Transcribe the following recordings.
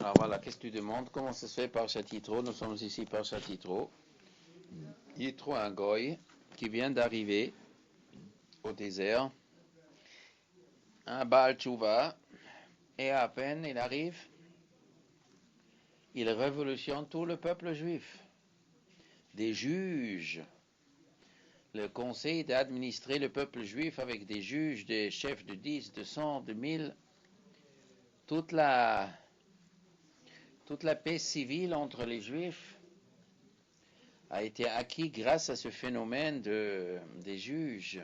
Alors voilà, qu'est-ce que tu demandes? Comment ça se fait par Yitro? Nous sommes ici par Yitro. Yitro, un goy qui vient d'arriver au désert, un Baal Tchouva, et à peine il arrive, il révolutionne tout le peuple juif. Des juges, le conseil d'administrer le peuple juif avec des juges, des chefs de 10, de 100, de 1000, toute la paix civile entre les juifs a été acquise grâce à ce phénomène des juges.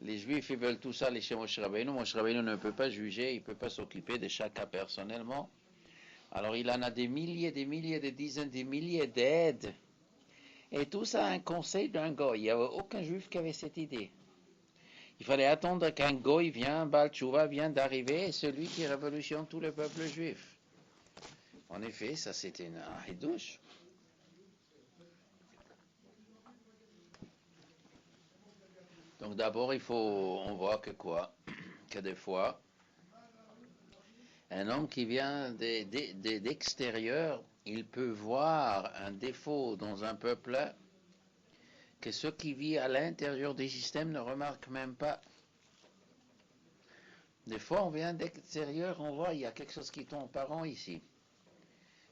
Les juifs, ils veulent tout ça aller chez Moshe Rabbeinu. Moshe Rabbeinu ne peut pas juger, il ne peut pas s'occuper de chaque cas personnellement. Alors il en a des milliers, des dizaines, des milliers d'aides. Et tout ça a un conseil d'un goy. Il n'y avait aucun juif qui avait cette idée. Il fallait attendre qu'un goy vienne, Baal Tchouva vient d'arriver, et celui qui révolutionne tout le peuple juif. En effet, ça c'était un hidouche. Donc d'abord, on voit que quoi? Que des fois, un homme qui vient d'extérieur, il peut voir un défaut dans un peuple que ceux qui vivent à l'intérieur des systèmes ne remarquent même pas. Des fois, on vient d'extérieur, on voit il y a quelque chose qui tombe par an ici.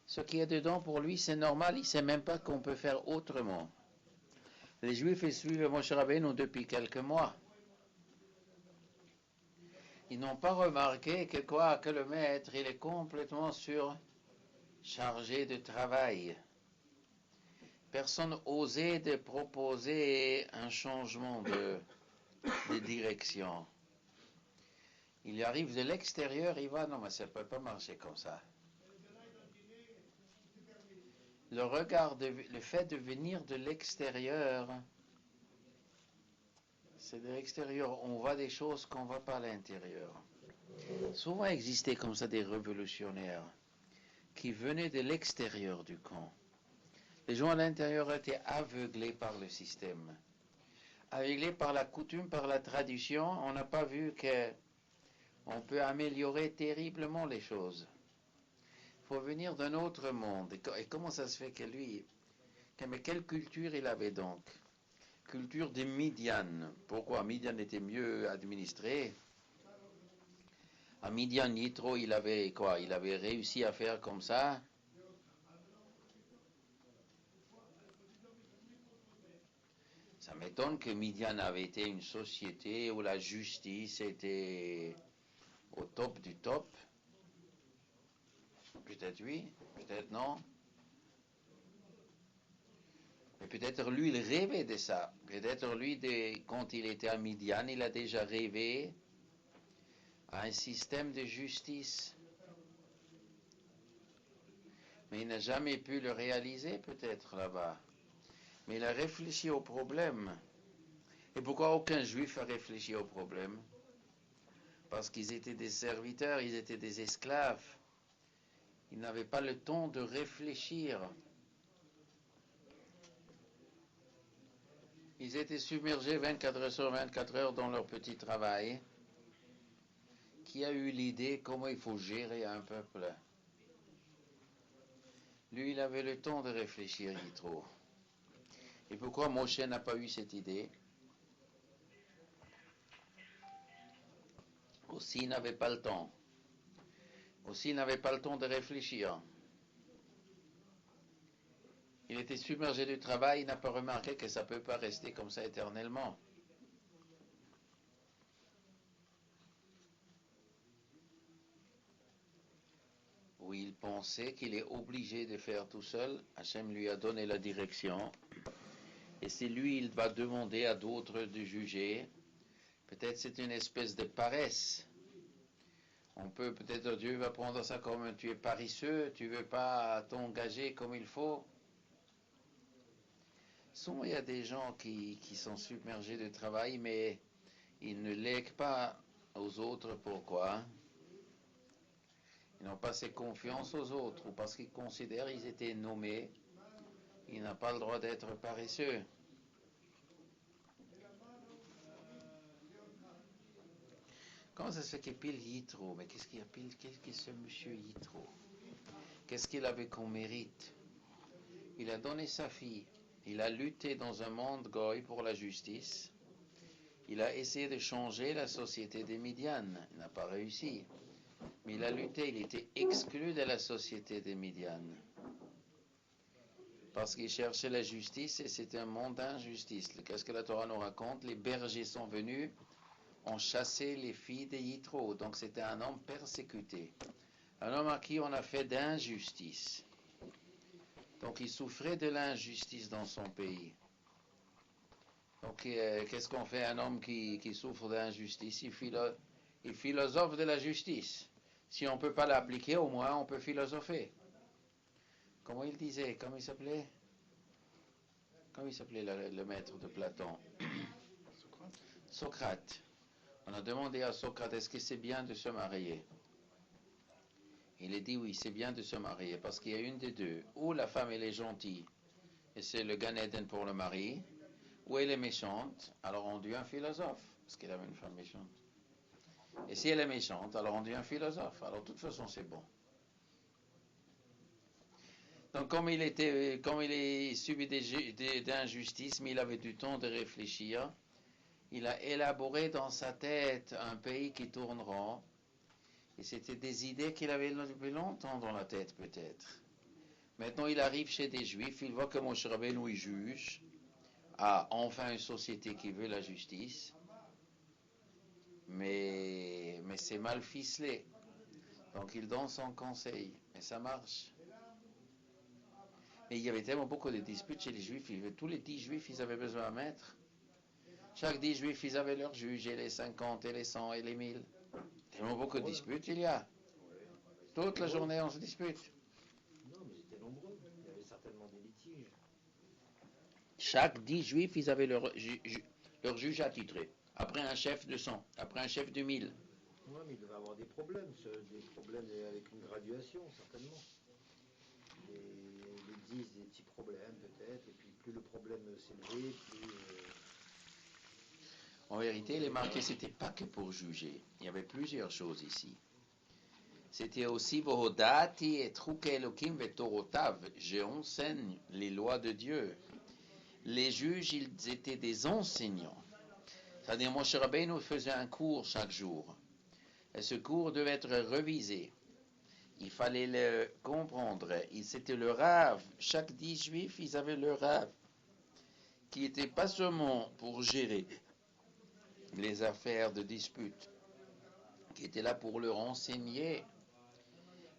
Ce qui est dedans, pour lui, c'est normal, il ne sait même pas qu'on peut faire autrement. Les Juifs, ils suivent Moshe Rabbeinu depuis quelques mois. Ils n'ont pas remarqué que le maître, il est complètement surchargé de travail. Personne n'osait de proposer un changement de direction. Il arrive de l'extérieur, il va, non mais ça ne peut pas marcher comme ça. Le fait de venir de l'extérieur, c'est de l'extérieur, on voit des choses qu'on ne voit pas à l'intérieur. Souvent existait comme ça des révolutionnaires qui venaient de l'extérieur du camp. Les gens à l'intérieur étaient aveuglés par le système. Aveuglés par la coutume, par la tradition, on n'a pas vu qu'on peut améliorer terriblement les choses. Il faut venir d'un autre monde. Et comment ça se fait que lui, mais quelle culture il avait donc? Culture de Midian. Pourquoi? Midian était mieux administré. À Midian, Yitro, il avait quoi? Il avait réussi à faire comme ça. Ça m'étonne que Midian avait été une société où la justice était au top du top. Peut-être oui, peut-être non. Mais peut-être lui, il rêvait de ça. Peut-être lui, quand il était à Midian, il a déjà rêvé à un système de justice. Mais il n'a jamais pu le réaliser, peut-être, là-bas. Mais il a réfléchi au problème. Et pourquoi aucun juif a réfléchi au problème? Parce qu'ils étaient des serviteurs, ils étaient des esclaves. Ils n'avaient pas le temps de réfléchir. Ils étaient submergés 24 heures sur 24 heures dans leur petit travail. Qui a eu l'idée comment il faut gérer un peuple? Lui, il avait le temps de réfléchir, Yitro. Et pourquoi Moshe n'a pas eu cette idée? Aussi, il n'avait pas le temps. Aussi, il n'avait pas le temps de réfléchir. Il était submergé du travail, il n'a pas remarqué que ça ne peut pas rester comme ça éternellement. Où il pensait qu'il est obligé de faire tout seul, Hachem lui a donné la direction. Et c'est lui, il va demander à d'autres de juger. Peut-être c'est une espèce de paresse. Peut-être Dieu va prendre ça comme tu es paresseux, tu ne veux pas t'engager comme il faut. Souvent, il y a des gens qui sont submergés de travail, mais ils ne lèguent pas aux autres. Pourquoi? Ils n'ont pas assez confiance aux autres, ou parce qu'ils considèrent qu'ils étaient nommés. Ils n'ont pas le droit d'être paresseux. Comment ça se fait qu'il pile Yitro? Mais qu'est-ce qu'il a pile? Qu'est-ce que ce monsieur Yitro? Qu'est-ce qu'il avait comme mérite? Il a donné sa fille. Il a lutté dans un monde goy pour la justice. Il a essayé de changer la société des Midian. Il n'a pas réussi. Mais il a lutté. Il était exclu de la société des Midian. Parce qu'il cherchait la justice et c'était un monde d'injustice. Qu'est-ce que la Torah nous raconte? Les bergers sont venus, ont chassé les filles de Yitro. Donc c'était un homme persécuté. Un homme à qui on a fait d'injustice. Donc il souffrait de l'injustice dans son pays. Donc qu'est-ce qu'on fait un homme qui souffre d'injustice? Il philosophe de la justice. Si on ne peut pas l'appliquer, au moins on peut philosopher. Comment il disait? Comment il s'appelait le maître de Platon? Socrate. On a demandé à Socrate, est-ce que c'est bien de se marier? Il a dit oui, c'est bien de se marier, parce qu'il y a une des deux. Ou la femme elle est gentille, et c'est le Gan Eden pour le mari, ou elle est méchante, alors on dit un philosophe, parce qu'elle avait une femme méchante. Et si elle est méchante, alors on dit un philosophe. Alors de toute façon c'est bon. Donc comme il est subi d'injustice, mais il avait du temps de réfléchir, il a élaboré dans sa tête un pays qui tourne rond. Et c'était des idées qu'il avait depuis longtemps dans la tête, peut-être. Maintenant, il arrive chez des juifs, il voit que Moshe Rabbeinu, il juge. Ah, enfin une société qui veut la justice. Mais c'est mal ficelé. Donc, il donne son conseil. Et ça marche. Mais il y avait tellement beaucoup de disputes chez les juifs. Tous les 10 juifs, ils avaient besoin d'un maître. Chaque 10 juifs, ils avaient leur juge, et les 50, et les 100, et les 1000. Tellement beaucoup de disputes il y a. Toute la journée, on se dispute. Non, mais ils étaient nombreux. Il y avait certainement des litiges. Chaque 10 juifs, ils avaient leur juge attitré. Après un chef de 100, après un chef de 1000. Oui, mais il devait avoir des problèmes avec une graduation, certainement. Les 10, des petits problèmes peut-être, et puis plus le problème s'élevait, plus... En vérité, il est marqué, c'était pas que pour juger. Il y avait plusieurs choses ici. C'était aussi Vohodati et Truke Elokim Vetorotav. J'enseigne les lois de Dieu. Les juges, ils étaient des enseignants. C'est-à-dire, Moshe Rabbeinu faisait un cours chaque jour. Et ce cours devait être révisé. Il fallait le comprendre. C'était le rave. Chaque 10 juifs, ils avaient le rave. Qui n'était pas seulement pour gérer les affaires de dispute, qui était là pour leur enseigner.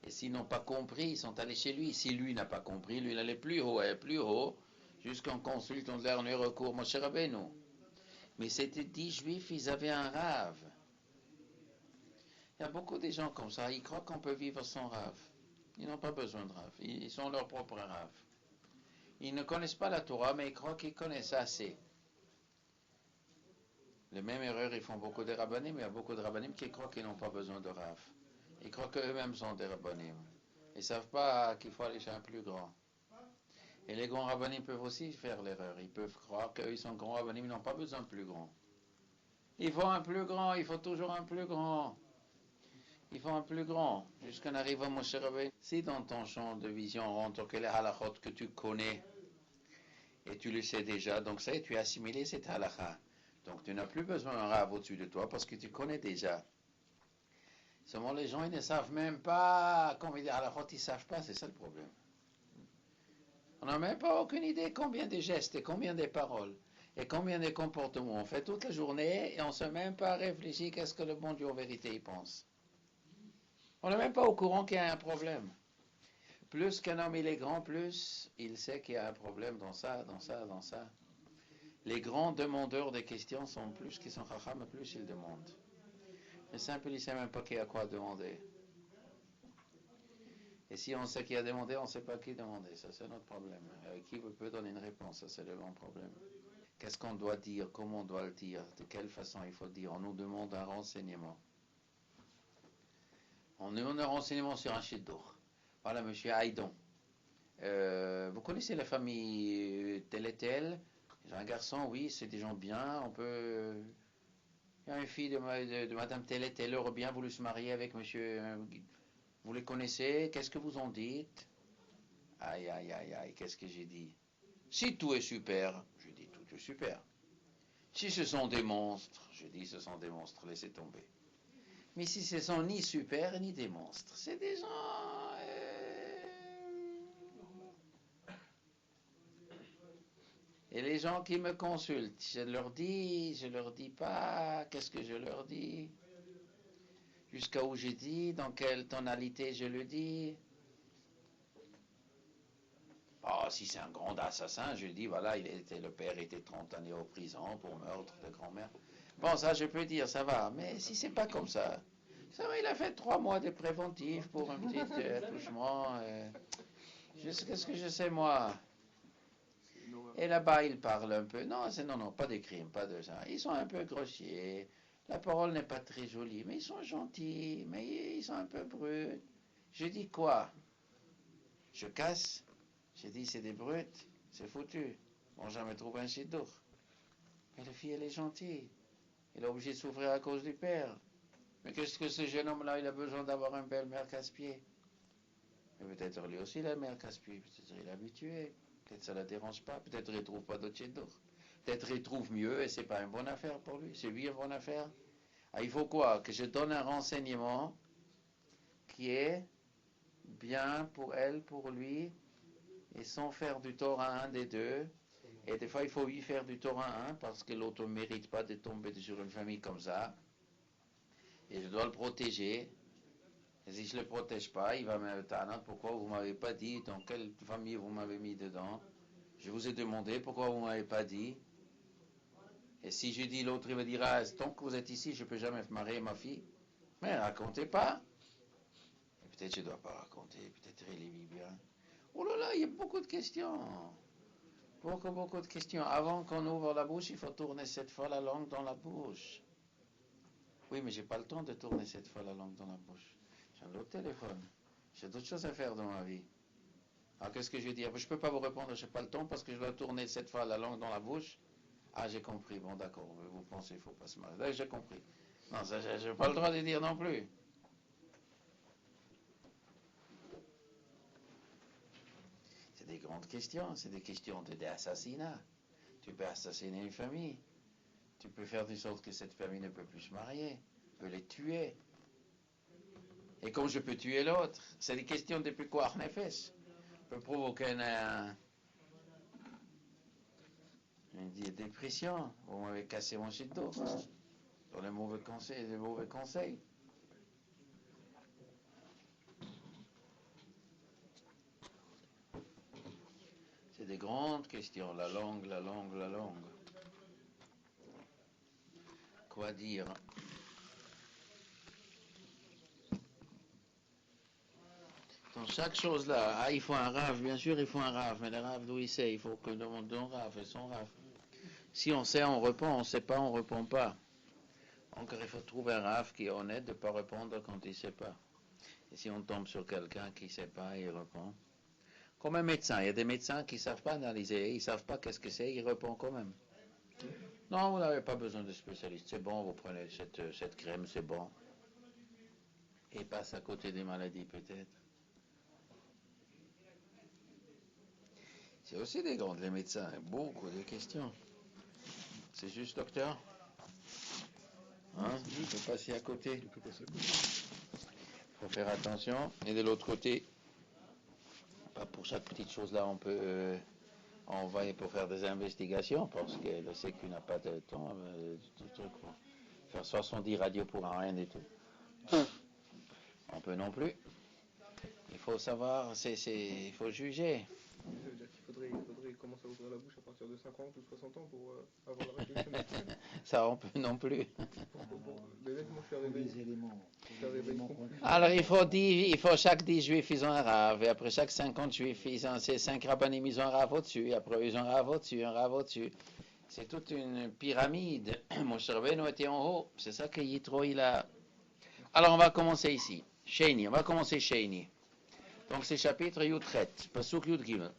Et s'ils n'ont pas compris, ils sont allés chez lui. Si lui n'a pas compris, lui il allait plus haut, jusqu'en consultant le dernier recours, Moshe Rabbeinu. Mais c'était 10 juifs, ils avaient un rave. Il y a beaucoup de gens comme ça, ils croient qu'on peut vivre sans rave. Ils n'ont pas besoin de rave, ils sont leur propre rave. Ils ne connaissent pas la Torah, mais ils croient qu'ils connaissent assez. Les mêmes erreurs, ils font beaucoup de rabbanim, mais il y a beaucoup de rabbanim qui croient qu'ils n'ont pas besoin de rave. Ils croient qu'eux-mêmes sont des rabbanim. Ils ne savent pas qu'il faut aller chez un plus grand. Et les grands rabbanim peuvent aussi faire l'erreur. Ils peuvent croire qu'eux, ils sont grands rabbanim, ils n'ont pas besoin de plus grand. Il faut un plus grand, il faut toujours un plus grand. Il faut un plus grand, jusqu'on arrive à Moshe Rabbeinu. Si dans ton champ de vision rentre que les halachot que tu connais, et tu le sais déjà, donc ça y est, tu as assimilé cette halakha. Donc tu n'as plus besoin d'un rave au-dessus de toi parce que tu connais déjà. Seulement les gens, ils ne savent même pas combien de halachot, ils ne savent pas, c'est ça le problème. On n'a même pas aucune idée combien de gestes et combien de paroles et combien de comportements on fait toute la journée et on ne sait même pas réfléchir qu'est-ce que le bon Dieu en vérité il pense. On n'est même pas au courant qu'il y a un problème. Plus qu'un homme il est grand, plus il sait qu'il y a un problème dans ça, dans ça, dans ça. Les grands demandeurs de questions sont plus qu'ils sont chacham, plus ils demandent. Les simples, ils ne savent même pas qui a quoi demander. Et si on sait qui a demandé, on ne sait pas qui demander. Ça, c'est notre problème. Qui peut donner une réponse? Ça, c'est le grand problème. Qu'est-ce qu'on doit dire? Comment on doit le dire? De quelle façon il faut le dire? On nous demande un renseignement. On nous demande un renseignement sur un chiddour. Voilà, monsieur Haïdon. Vous connaissez la famille tel et tel? Un garçon, oui, c'est des gens bien. On peut. Il y a une fille de Madame Tellet, elle aurait bien voulu se marier avec monsieur. Vous les connaissez? Qu'est-ce que vous en dites? Aïe, aïe, aïe, aïe, qu'est-ce que j'ai dit? Si tout est super, je dis tout est super. Si ce sont des monstres, je dis ce sont des monstres, laissez tomber. Mais si ce sont ni super ni des monstres, c'est des gens. Et les gens qui me consultent, je leur dis pas, qu'est-ce que je leur dis? Jusqu'à où j'ai dit, dans quelle tonalité je le dis? Oh, si c'est un grand assassin, je dis, voilà, le père était 30 années en prison pour meurtre de grand-mère. Bon, ça je peux dire, ça va. Mais si c'est pas comme ça, il a fait 3 mois de préventif pour un petit attouchement. Qu'est-ce que je sais, moi? Et là-bas, ils parlent un peu. Non, non, pas de crime, pas de ça. Ils sont un peu grossiers. La parole n'est pas très jolie, mais ils sont gentils, mais ils sont un peu bruts. Je dis quoi? Je casse? J'ai dit, c'est des brutes, c'est foutu. Bon, jamais trouvé un chidour. Mais la fille, elle est gentille. Elle est obligée de souffrir à cause du père. Mais qu'est-ce que ce jeune homme-là, il a besoin d'avoir une belle mère casse-pied? Mais peut-être lui aussi, la mère casse-pied. Peut-être il est habitué. Peut-être ça ne la dérange pas. Peut-être il ne trouve pas d'autre chidour. Peut-être il trouve mieux et c'est pas une bonne affaire pour lui. C'est lui une bonne affaire. Ah, il faut quoi? Que je donne un renseignement qui est bien pour elle, pour lui, et sans faire du tort à un des deux. Et des fois, il faut lui faire du tort à un parce que l'autre ne mérite pas de tomber sur une famille comme ça. Et je dois le protéger. Et si je ne le protège pas, il va me dire pourquoi vous ne m'avez pas dit dans quelle famille vous m'avez mis dedans. Je vous ai demandé pourquoi vous ne m'avez pas dit. Et si je dis l'autre, il va dire tant que vous êtes ici, je ne peux jamais marier ma fille. Mais racontez pas. Et peut-être je ne dois pas raconter, peut-être il vit bien. Oh là là, il y a beaucoup de questions. Beaucoup de questions. Avant qu'on ouvre la bouche, il faut tourner 7 fois la langue dans la bouche. Oui, mais j'ai pas le temps de tourner 7 fois la langue dans la bouche. J'ai un autre téléphone. J'ai d'autres choses à faire dans ma vie. Alors qu'est-ce que je vais dire? Je ne peux pas vous répondre, je n'ai pas le temps parce que je dois tourner 7 fois la langue dans la bouche. Ah, j'ai compris. Bon, d'accord. Vous pensez qu'il ne faut pas se marier. Là, j'ai compris. Non, ça, je n'ai pas le droit de dire non plus. C'est des grandes questions. C'est des questions d'assassinat. Tu peux assassiner une famille. Tu peux faire de sorte que cette famille ne peut plus se marier. Tu peux les tuer. Et comme je peux tuer l'autre, c'est des questions depuis quoi, en effet. Peut provoquer une dépression. Vous m'avez cassé mon shit d'eau. Dans les mauvais conseils. C'est des grandes questions. La langue. Quoi dire? Dans chaque chose là, il faut un rave, bien sûr il faut un rave, mais le rave d'où il sait, il faut que nous demandons rave et son rave. Si on sait, on répond, on ne sait pas, on ne répond pas. Encore il faut trouver un rave qui est honnête de ne pas répondre quand il ne sait pas. Et si on tombe sur quelqu'un qui ne sait pas, il répond. Comme un médecin, il y a des médecins qui ne savent pas analyser, ils ne savent pas qu'est-ce que c'est, ils répondent quand même. Non, vous n'avez pas besoin de spécialiste, c'est bon, vous prenez cette crème, c'est bon. Et passe à côté des maladies peut-être. C'est aussi des grands, les médecins, beaucoup de questions. C'est juste, docteur? Hein? Il faut passer à côté. Il faut faire attention. Et de l'autre côté, pas pour chaque petite chose là, on peut envoyer pour faire des investigations parce que le Sécu n'a pas de temps. Faire 70 radios pour rien et tout. On peut non plus. Il faut savoir, il faut juger. Ça veut dire qu'il faudrait commencer à ouvrir la bouche à partir de 50 ou 60 ans pour avoir la réflexion médicale. Ça, on peut non plus. Mais là, moi, je suis arrivé. Alors, il faut chaque 10 juifs, ils ont un rave. Et après chaque 50 juifs, ils ont ces 5 rabbinim, ils ont un rave au-dessus. Et après, ils ont un rave au-dessus, un rave au-dessus. C'est toute une pyramide. Moshe Rabbeinu était en haut. C'est ça que Yitro, il a. Alors, on va commencer ici. Sheni, on va commencer Sheni. Donc, c'est chapitre Yudchet, Pasuk Yud Gimel.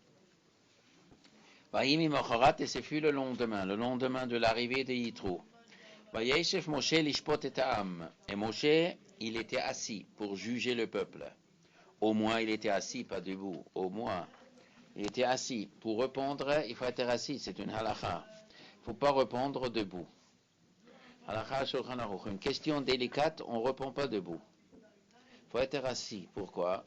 Et ce fut le lendemain de l'arrivée de Yitro. Vayeshev Moshe lishpot et ha'am. Et Moshe, il était assis pour juger le peuple. Au moins, il était assis, pas debout. Au moins, il était assis. Pour répondre, il faut être assis. C'est une halakha. Il ne faut pas répondre debout. Halakha Shulchan Aruch. Une question délicate, on ne répond pas debout. Il faut être assis. Pourquoi?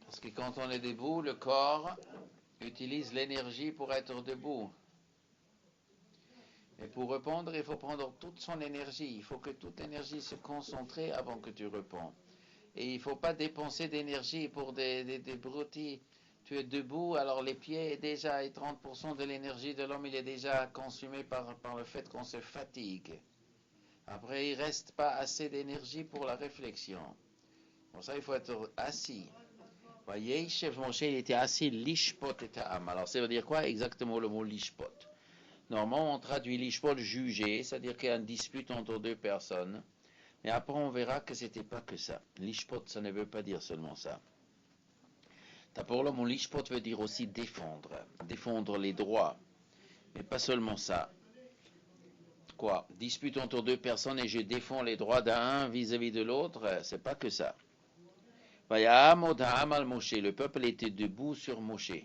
Parce que quand on est debout, le corps utilise l'énergie pour être debout. Et pour répondre, il faut prendre toute son énergie. Il faut que toute l'énergie se concentre avant que tu réponds. Et il ne faut pas dépenser d'énergie pour des broutilles. Tu es debout, alors les pieds, déjà, et 30% de l'énergie de l'homme, il est déjà consumé par le fait qu'on se fatigue. Après, il ne reste pas assez d'énergie pour la réflexion. Pour ça, il faut être assis. Voyez, chef Moshe, il était assis, lishpot et ta'am. Alors, ça veut dire quoi exactement le mot lishpot? Normalement, on traduit lishpot juger, c'est-à-dire qu'il y a une dispute entre deux personnes. Mais après, on verra que c'était pas que ça. Lishpot, ça ne veut pas dire seulement ça. D'abord, le mot lishpot veut dire aussi défendre. Défendre les droits. Mais pas seulement ça. Quoi? Dispute entre deux personnes et je défends les droits d'un vis-à-vis de l'autre, c'est pas que ça. Vayam odham al Moshe. Le peuple était debout sur Moshe.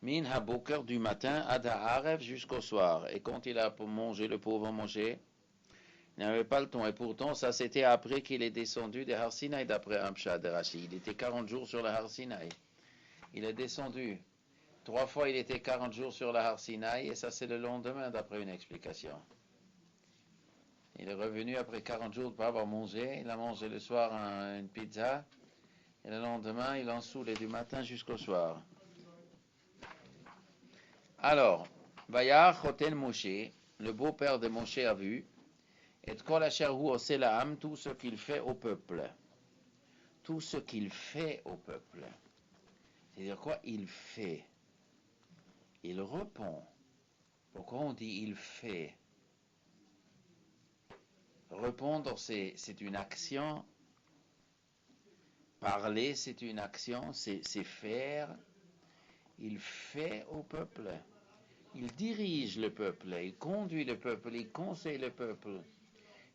Min haboker du matin ad haarev jusqu'au soir. Et quand il a mangé le pauvre Moshe, il n'avait pas le temps. Et pourtant, ça c'était après qu'il est descendu de Har Sinaï, d'après un pshat de Rashi. Il était 40 jours sur le Har Sinaï. Il est descendu. 3 fois, il était 40 jours sur le Har Sinaï. Et ça, c'est le lendemain, d'après une explication. Il est revenu après 40 jours de ne pas avoir mangé. Il a mangé le soir une pizza. Et le lendemain, il en saoulait du matin jusqu'au soir. Alors, Vayar Choten Moshe, le beau-père de Moshe a vu, et Kol Asher Hu Oseh La'am, tout ce qu'il fait au peuple. Tout ce qu'il fait au peuple. C'est-à-dire quoi? Il fait. Il répond. Pourquoi on dit il fait? Répondre, c'est une action. Parler, c'est une action. C'est faire. Il fait au peuple. Il dirige le peuple. Il conduit le peuple. Il conseille le peuple.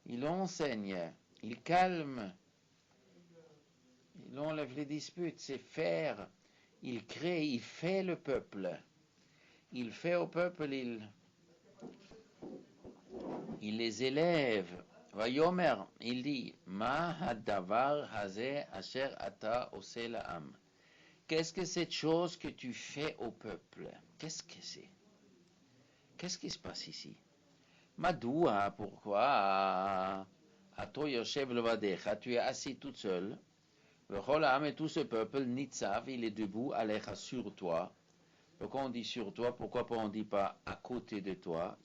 Il enseigne. Il calme. Il enlève les disputes. C'est faire. Il crée. Il fait le peuple. Il fait au peuple. Il les élève. Vayomer, il dit, Ma hadavar haze asher ata oseh la'am. Qu'est-ce que cette chose que tu fais au peuple? Qu'est-ce que c'est? Qu'est-ce qui se passe ici? Madoua, pourquoi? Ato yoshev levadecha, tu es assis toute seule. V'chol ha'am, et tout ce peuple, nitzav, il est debout, alecha sur toi. Pourquoi on dit sur toi? Pourquoi on ne dit pas à côté de toi?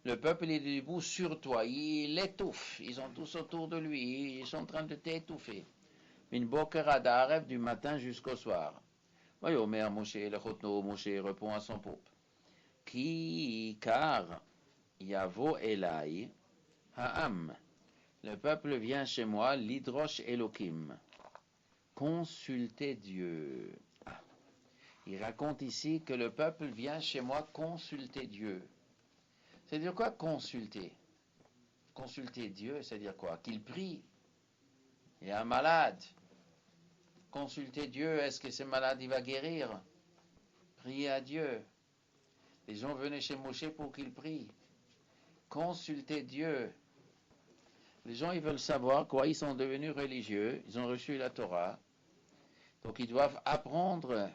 Le peuple est debout sur toi, il étouffe, ils sont tous autour de lui, ils sont en train de t'étouffer. Min boker ad arev, du matin jusqu'au soir. Voyons, Omer Moshe, le chotno, Moshe répond à son peuple. Car Yavo Elai Ha'am, le peuple vient chez moi, l'idrosh Elokim, consulter Dieu. Il raconte ici que le peuple vient chez moi consulter Dieu. C'est-à-dire quoi consulter? Consulter Dieu, c'est-à-dire quoi? Qu'il prie. Il y a un malade. Consulter Dieu, est-ce que ce malade il va guérir? Prier à Dieu. Les gens venaient chez Moshe pour qu'il prie. Consulter Dieu. Les gens ils veulent savoir quoi, ils sont devenus religieux, ils ont reçu la Torah. Donc ils doivent apprendre.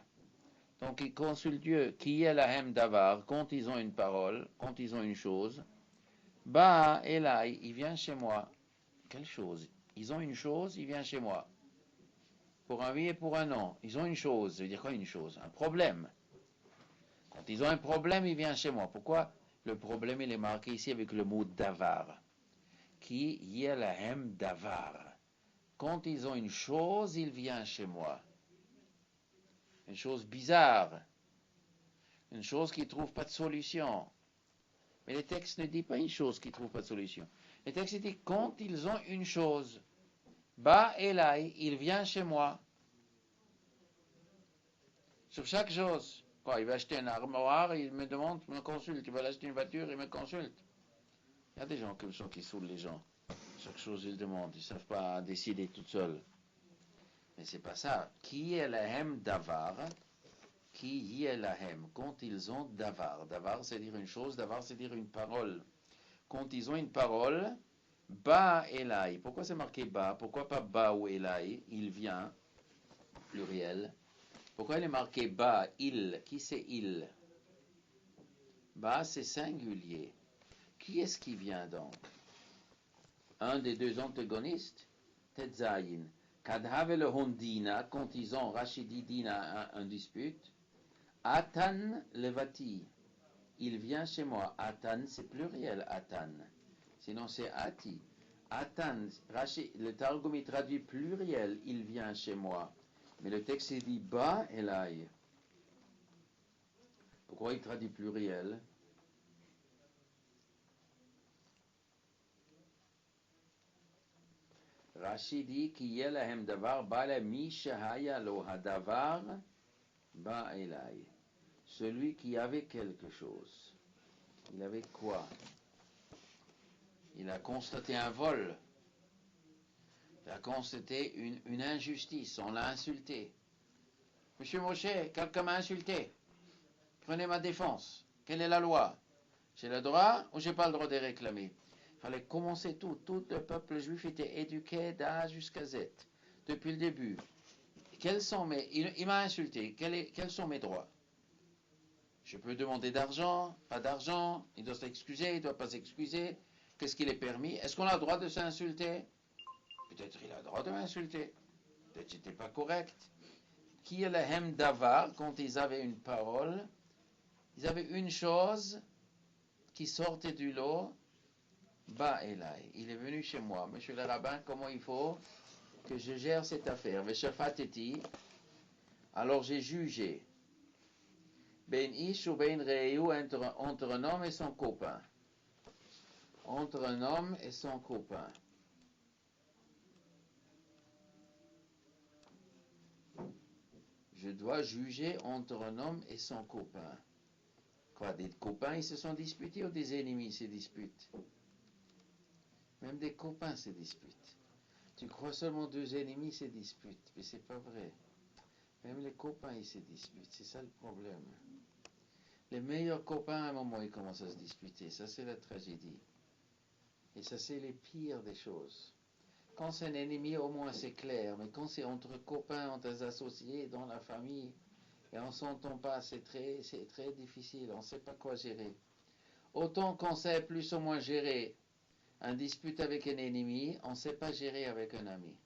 Donc ils consultent Dieu. Qui est la hem davar? Quand ils ont une parole, quand ils ont une chose. Bah, Elai, il vient chez moi. Quelle chose? Ils ont une chose, il vient chez moi. Pour un oui et pour un non. Ils ont une chose. Ça veut dire quoi une chose? Un problème. Quand ils ont un problème, il vient chez moi. Pourquoi? Le problème, il est marqué ici avec le mot davar. Qui yelahem davar. Quand ils ont une chose, il vient chez moi. Une chose bizarre. Une chose qui ne trouve pas de solution. Mais le texte ne dit pas une chose qui ne trouve pas de solution. Le texte dit quand ils ont une chose. Ba Elai, il vient chez moi. Sur chaque chose. Quoi, il va acheter un armoire, il me demande, il me consulte. Il va acheter une voiture, il me consulte. Il y a des gens comme ça qui saoulent les gens. Chaque chose, ils demandent. Ils ne savent pas décider tout seuls. Mais c'est pas ça. Qui est la hem davar? Qui y est la hem? Quand ils ont davar. Davar, c'est dire une chose. Davar, c'est dire une parole. Quand ils ont une parole, ba elai. Pourquoi c'est marqué ba? Pourquoi pas ba ou elai? Il vient, pluriel. Pourquoi il est marqué ba, il? Qui c'est il? Ba, c'est singulier. Qui est-ce qui vient donc? Un des deux antagonistes? Tetzayin. Kadhave le hondina, quand ils ont Rachidi dina un dispute. Atan levati. Il vient chez moi. Atan, c'est pluriel, Atan. Sinon, c'est Ati. Atan, le Targum il traduit pluriel, il vient chez moi. Mais le texte il dit ba elai. Pourquoi il traduit pluriel? Rashi dit qu'il y a lahem davar bala mi shahaya lo hadavar ba elai. Celui qui avait quelque chose. Il avait quoi? Il a constaté un vol. Il a constaté une injustice. On l'a insulté. Monsieur Moshe, quelqu'un m'a insulté. Prenez ma défense. Quelle est la loi? J'ai le droit ou j'ai pas le droit de réclamer? Il fallait commencer tout. Tout le peuple juif était éduqué d'A jusqu'à Z. Depuis le début. Il m'a insulté. Quels sont mes droits? Je peux demander d'argent, pas d'argent. Il doit s'excuser, il ne doit pas s'excuser. Qu'est-ce qu'il est permis? Est-ce qu'on a le droit de s'insulter? Peut-être il a le droit de m'insulter. Peut-être que c'était pas correct. Qui est le hem davar, quand ils avaient une parole, ils avaient une chose qui sortait du lot, ba elai. Il est venu chez moi. Monsieur le rabbin, comment il faut que je gère cette affaire? Veshafateti. Alors j'ai jugé. Ben ish ou ben reu, entre un homme et son copain. Entre un homme et son copain. Je dois juger entre un homme et son copain. Quoi, des copains, ils se sont disputés ou des ennemis se disputent? Même des copains se disputent. Tu crois seulement deux ennemis se disputent, mais c'est pas vrai. Même les copains, ils se disputent. C'est ça le problème. Les meilleurs copains, à un moment, ils commencent à se disputer. Ça, c'est la tragédie. Et ça, c'est les pires des choses. Quand c'est un ennemi, au moins, c'est clair. Mais quand c'est entre copains, entre associés, dans la famille, et on ne s'entend pas, c'est très difficile. On ne sait pas quoi gérer. Autant qu'on sait plus ou moins gérer un dispute avec un ennemi, on ne sait pas gérer avec un ami.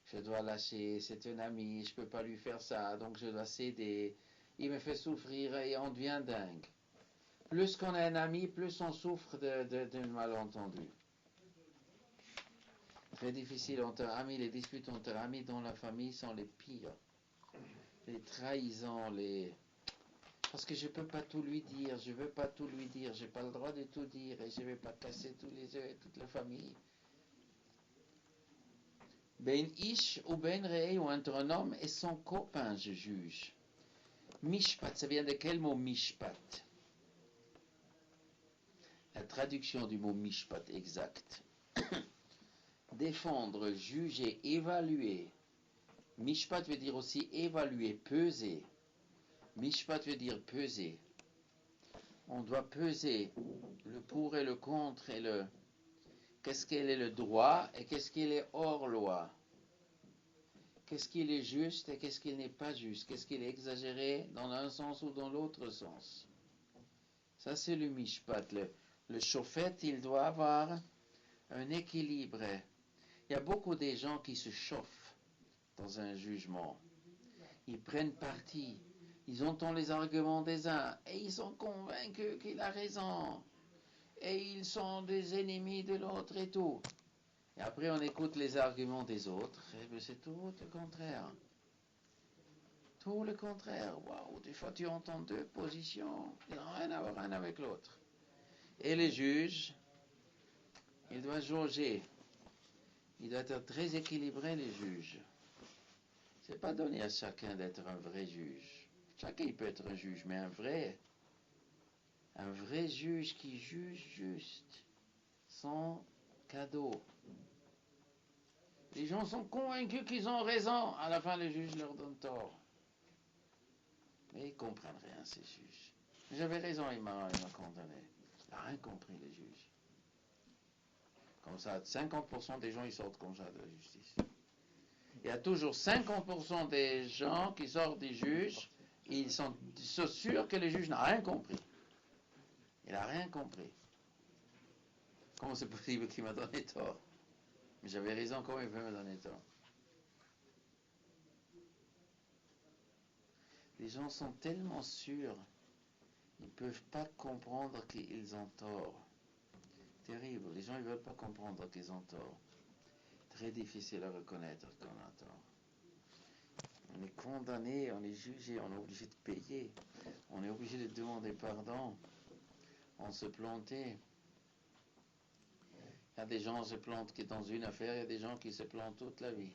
Je dois lâcher, c'est un ami, je ne peux pas lui faire ça, donc je dois céder. Il me fait souffrir et on devient dingue. Plus qu'on a un ami, plus on souffre d'un malentendu. Très difficile entre amis, les disputes entre amis dans la famille sont les pires. Les trahisons, Parce que je ne peux pas tout lui dire, je ne veux pas tout lui dire, je n'ai pas le droit de tout dire et je ne vais pas casser tous les œufs et toute la famille. Ben ish ou ben rei, ou entre un homme et son copain, je juge. Mishpat, ça vient de quel mot mishpat? La traduction du mot mishpat exact. Défendre, juger, évaluer. Mishpat veut dire aussi évaluer, peser. Mishpat veut dire peser. On doit peser le pour et le contre et qu'est-ce qu'il est le droit et qu'est-ce qu'il est hors loi. Qu'est-ce qu'il est juste et qu'est-ce qu'il n'est pas juste. Qu'est-ce qu'il est exagéré dans un sens ou dans l'autre sens. Ça, c'est le mishpat. Le shofet, il doit avoir un équilibre. Il y a beaucoup de gens qui se chauffent dans un jugement. Ils prennent parti. Ils entendent les arguments des uns et ils sont convaincus qu'il a raison. Et ils sont des ennemis de l'autre et tout. Et après, on écoute les arguments des autres. Et bien, c'est tout le contraire. Tout le contraire. Waouh, des fois, tu entends deux positions. Ils n'ont rien à voir l'un avec l'autre. Et les juges, ils doivent jauger. Ils doivent être très équilibrés, les juges. C'est pas donné à chacun d'être un vrai juge. Chacun il peut être un juge, mais un vrai juge qui juge juste, sans cadeau. Les gens sont convaincus qu'ils ont raison, à la fin le juge leur donne tort. Mais ils ne comprennent rien, ces juges. J'avais raison, il m'a condamné. Il n'a rien compris, les juges. Comme ça, 50% des gens ils sortent comme ça de la justice. Il y a toujours 50% des gens qui sortent des juges, ils sont sûrs que le juge n'a rien compris. Il n'a rien compris. Comment c'est possible qu'il m'a donné tort? Mais j'avais raison, comment il peut me donner tort? Les gens sont tellement sûrs, ils ne peuvent pas comprendre qu'ils ont tort. Terrible, les gens ne veulent pas comprendre qu'ils ont tort. Très difficile à reconnaître qu'on a tort. On est condamné, on est jugé, on est obligé de payer, on est obligé de demander pardon, on se plantait. Il y a des gens qui se plantent dans une affaire, il y a des gens qui se plantent toute la vie.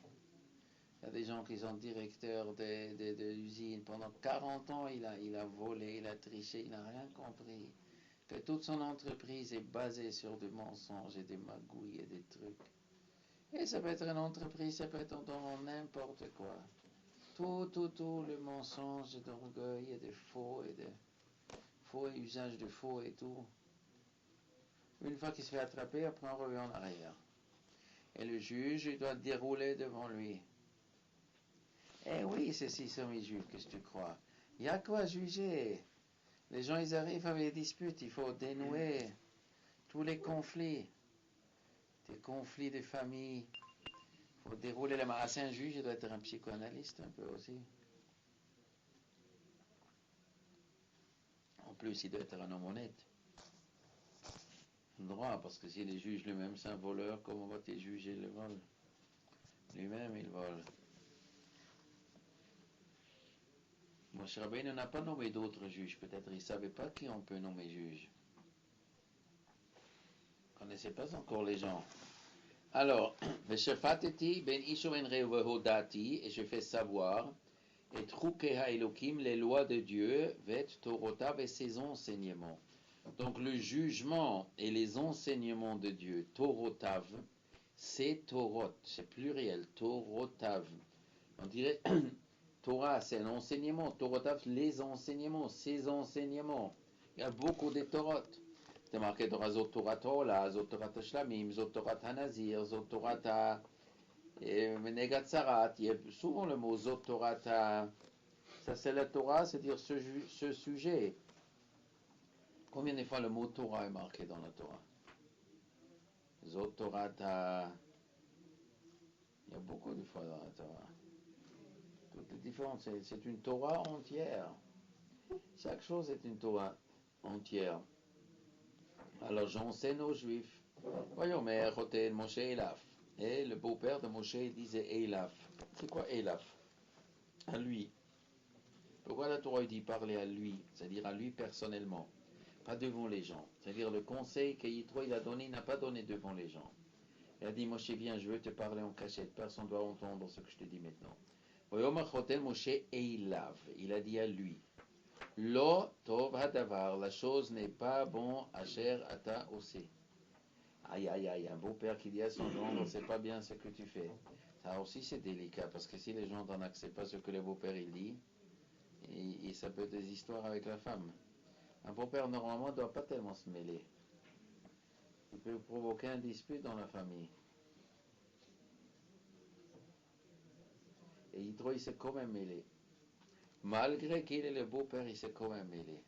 Il y a des gens qui sont directeurs de l'usine. Pendant 40 ans, il a volé, il a triché, il n'a rien compris. Que toute son entreprise est basée sur des mensonges et des magouilles et des trucs. Et ça peut être une entreprise, ça peut être dans n'importe quoi. Tout, le mensonge, d'orgueil et de faux et usage de faux et tout. Une fois qu'il se fait attraper, après on revient en arrière. Et le juge, il doit dérouler devant lui. Eh oui, c'est si juge, qu'est-ce que tu crois? Il y a quoi juger? Les gens, ils arrivent avec des disputes, il faut dénouer tous les conflits. Des conflits de famille. Il faut dérouler les mains. C'est un juge, il doit être un psychanalyste un peu aussi. En plus, il doit être un homme honnête. Droit, parce que si les juges lui-même c'est un voleur, comment va-t-il juger le vol? Lui-même, il vole. Moshe Rabbeinu n'a pas nommé d'autres juges. Peut-être il ne savait pas qui on peut nommer juge. Il ne connaissait pas encore les gens. Alors, Veshefateti ben Isho ben Rehodati, et je fais savoir, et Chukei Haelokim, les lois de Dieu, Vet Torotav et ses enseignements. Donc le jugement et les enseignements de Dieu, Torotav, c'est Torot, c'est pluriel, Torotav. On dirait, Torah, c'est un enseignement, Torotav, les enseignements, ses enseignements. Il y a beaucoup de Torot. C'est marqué Torah, Zot Torah Tola, Zot Torah Shlamim, Zot Torah Hanazir, Zot Torah Menegat Sarat. Il y a souvent le mot Zot Torah. Ça, c'est la Torah, c'est-à-dire ce sujet. Combien de fois le mot Torah est marqué dans la Torah? Zot Torah. Il y a beaucoup de fois dans la Torah. Toutes les différences, c'est une Torah entière. Chaque chose est une Torah entière. Alors j'enseigne aux Juifs. Voyons, mais Chotel Moshe Elaf. Et le beau-père de Moshe disait Elaf. C'est quoi Elaf? À lui. Pourquoi la Torah dit parler à lui? C'est-à-dire à lui personnellement. Pas devant les gens. C'est-à-dire le conseil que Yitro il a donné, il n'a pas donné devant les gens. Il a dit Moshe, viens, je veux te parler en cachette. Personne ne doit entendre ce que je te dis maintenant. Voyons, Chotel Moshe Elaf. Il a dit à lui. Lo tov hadavar, la chose n'est pas bon, asher ata aussi. Aïe, aïe, aïe, un beau-père qui dit à son gendre, c'est pas bien ce que tu fais. Ça aussi c'est délicat, parce que si les gens n'acceptent pas ce que le beau-père il dit, et ça peut être des histoires avec la femme. Un beau-père normalement ne doit pas tellement se mêler. Il peut provoquer un dispute dans la famille. Et Yitro il s'est quand même mêlé. Malgré qu'il est le beau-père, il s'est quand même mêlé.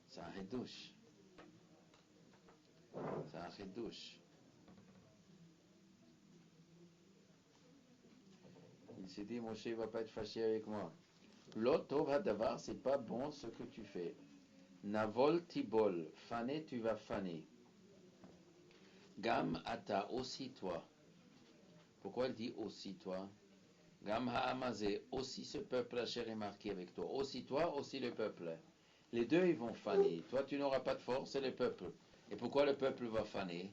C'est un redouche. C'est un redouche. Il s'est dit, Moshe ne va pas être fâché avec moi. L'otov hadavar, c'est pas bon ce que tu fais. Navol tibol, fané tu vas faner. Gam ata, aussi toi. Pourquoi elle dit aussi toi? Gam ha'amazé, aussi ce peuple asher est marqué avec toi. Aussi toi, aussi le peuple. Les deux ils vont faner. Toi tu n'auras pas de force, c'est le peuple. Et pourquoi le peuple va faner?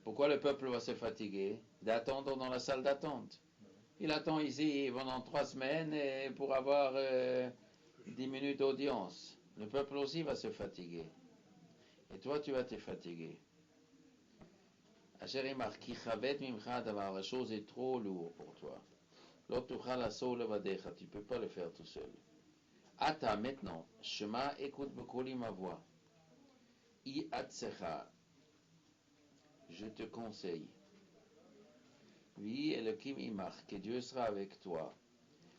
Pourquoi le peuple va se fatiguer? D'attendre dans la salle d'attente. Il attend ici pendant 3 semaines pour avoir 10 minutes d'audience. Le peuple aussi va se fatiguer. Et toi, tu vas te fatiguer. La chose est trop lourde pour toi. Tu ne peux pas le faire tout seul. Ata, maintenant, Shema, écoute Bekoli ma voix. I atsecha, je te conseille. Oui, Elohim imach, que Dieu sera avec toi.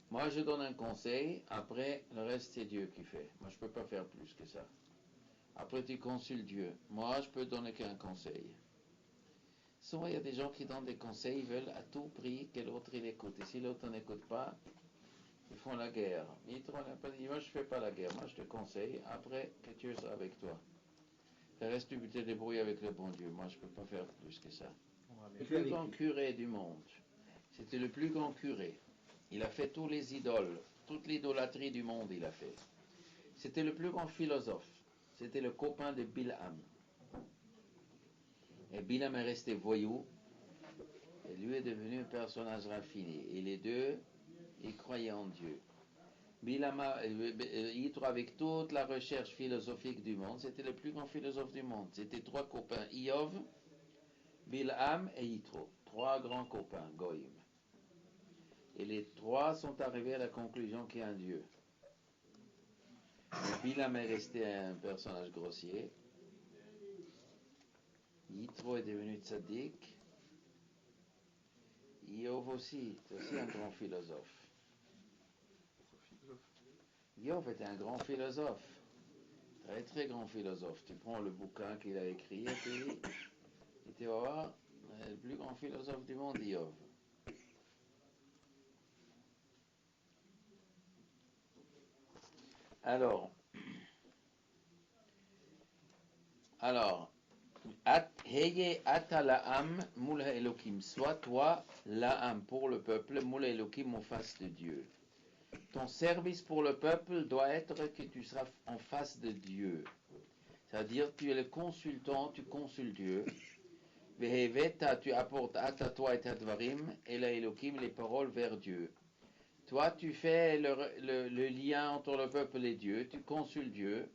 Moi, je donne un conseil, après, le reste, c'est Dieu qui fait. Moi, je ne peux pas faire plus que ça. Après, tu consultes Dieu. Moi, je peux donner qu'un conseil. Souvent, il y a des gens qui donnent des conseils, ils veulent à tout prix que l'autre il écoute. Et si l'autre n'écoute pas, ils font la guerre. Moi, je ne fais pas la guerre. Moi, je te conseille, après, que Dieu sera avec toi. Le reste, tu peux te débrouiller avec le bon Dieu. Moi, je ne peux pas faire plus que ça. Le plus grand curé du monde. C'était le plus grand curé. Il a fait tous les idoles, toute l'idolâtrie du monde, il a fait. C'était le plus grand philosophe. C'était le copain de Bilham. Et Bilham est resté voyou. Et lui est devenu un personnage raffiné. Et les deux, ils croyaient en Dieu. Bilham, Yitro, avec toute la recherche philosophique du monde, c'était le plus grand philosophe du monde. C'était 3 copains, Iov, Bilham et Yitro. 3 grands copains, Goïm. Et les 3 sont arrivés à la conclusion qu'il y a un Dieu. Bilham est resté un personnage grossier. Yitro est devenu tzaddik. Iov aussi, c'est aussi un grand philosophe. Iov était un grand philosophe. Très très grand philosophe. Tu prends le bouquin qu'il a écrit et tu vas voir, le plus grand philosophe du monde, Iov. Alors, Heye ata la'am moul ha'elokim. Sois toi la'am pour le peuple, moul ha'elokim en face de Dieu. Ton service pour le peuple doit être que tu seras en face de Dieu. C'est-à-dire, tu es le consultant, tu consultes Dieu. Veheveta, tu apportes à toi et ta dvarim, et la Elohim, les paroles vers Dieu. Toi, tu fais le lien entre le peuple et Dieu, tu consultes Dieu.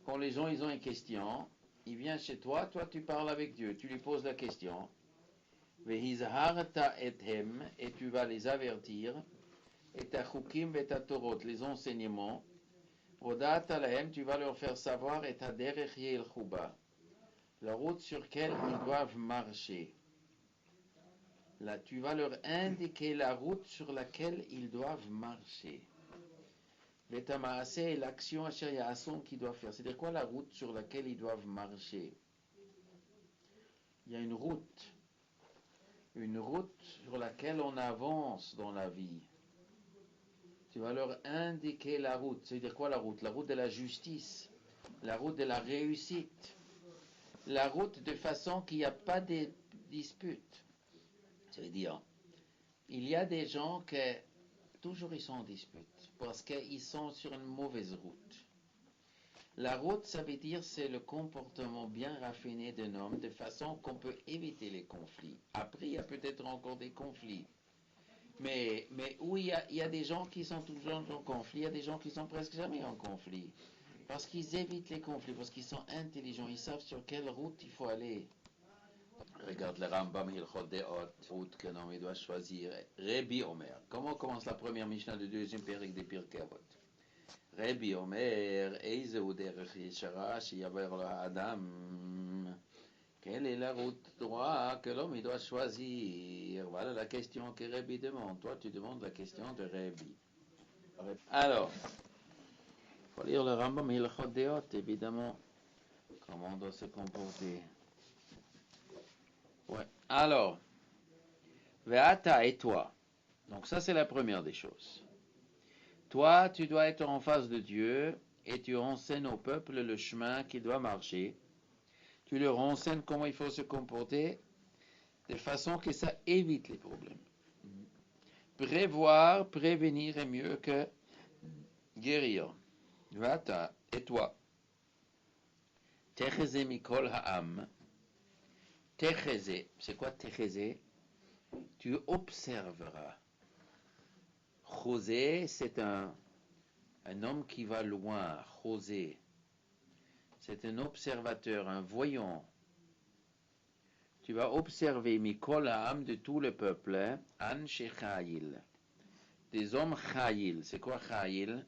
Quand les gens ils ont une question, ils viennent chez toi, toi tu parles avec Dieu, tu lui poses la question. Vehizharta ethem, et tu vas les avertir. Et ta chukim et ta torot, les enseignements. Odata lahem, tu vas leur faire savoir et ta derech el chuba, la route sur laquelle ils doivent marcher. Là, tu vas leur indiquer la route sur laquelle ils doivent marcher. Vetamaase est l'action asher ya'ason qu'ils doivent faire. C'est-à-dire quoi la route sur laquelle ils doivent marcher? Il y a une route sur laquelle on avance dans la vie. Tu vas leur indiquer la route. C'est-à-dire quoi la route? La route de la justice, la route de la réussite, la route de façon qu'il n'y a pas de dispute. C'est-à-dire, il y a des gens qui toujours ils sont en dispute parce qu'ils sont sur une mauvaise route. La route, ça veut dire c'est le comportement bien raffiné d'un homme de façon qu'on peut éviter les conflits. Après, il y a peut-être encore des conflits. Mais où il y a des gens qui sont toujours en conflit, il y a des gens qui sont presque jamais en conflit. Parce qu'ils évitent les conflits, parce qu'ils sont intelligents, ils savent sur quelle route il faut aller. Regarde le Rambam Hilchot Deot, route qu'un homme doit choisir. Rabbi Omer. Comment commence la première Mishnah du deuxième période des Pirkei Avot? Rabbi Omer, Eizeu derech yeshara sheyaver Adam. Quelle est la route droite que l'homme doit choisir? Voilà la question que Rabbi demande. Toi, tu demandes la question de Rabbi. Alors, il faut lire le Rambam Hilchot Deot, évidemment. Comment on doit se comporter? Ouais. Alors, Ve'ata et toi. Donc ça, c'est la première des choses. Toi, tu dois être en face de Dieu et tu enseignes au peuple le chemin qu'il doit marcher. Tu leur enseignes comment il faut se comporter de façon que ça évite les problèmes. Prévoir, prévenir est mieux que guérir. Vata, et toi. Techeze mikol ha'am. Techeze, c'est quoi techeze? Tu observeras. José, c'est un homme qui va loin. José, c'est un observateur, un voyant. Tu vas observer Mikol Ha'am de tout le peuple, hein? Anshe Chayil. Des hommes Chayil. C'est quoi Chayil?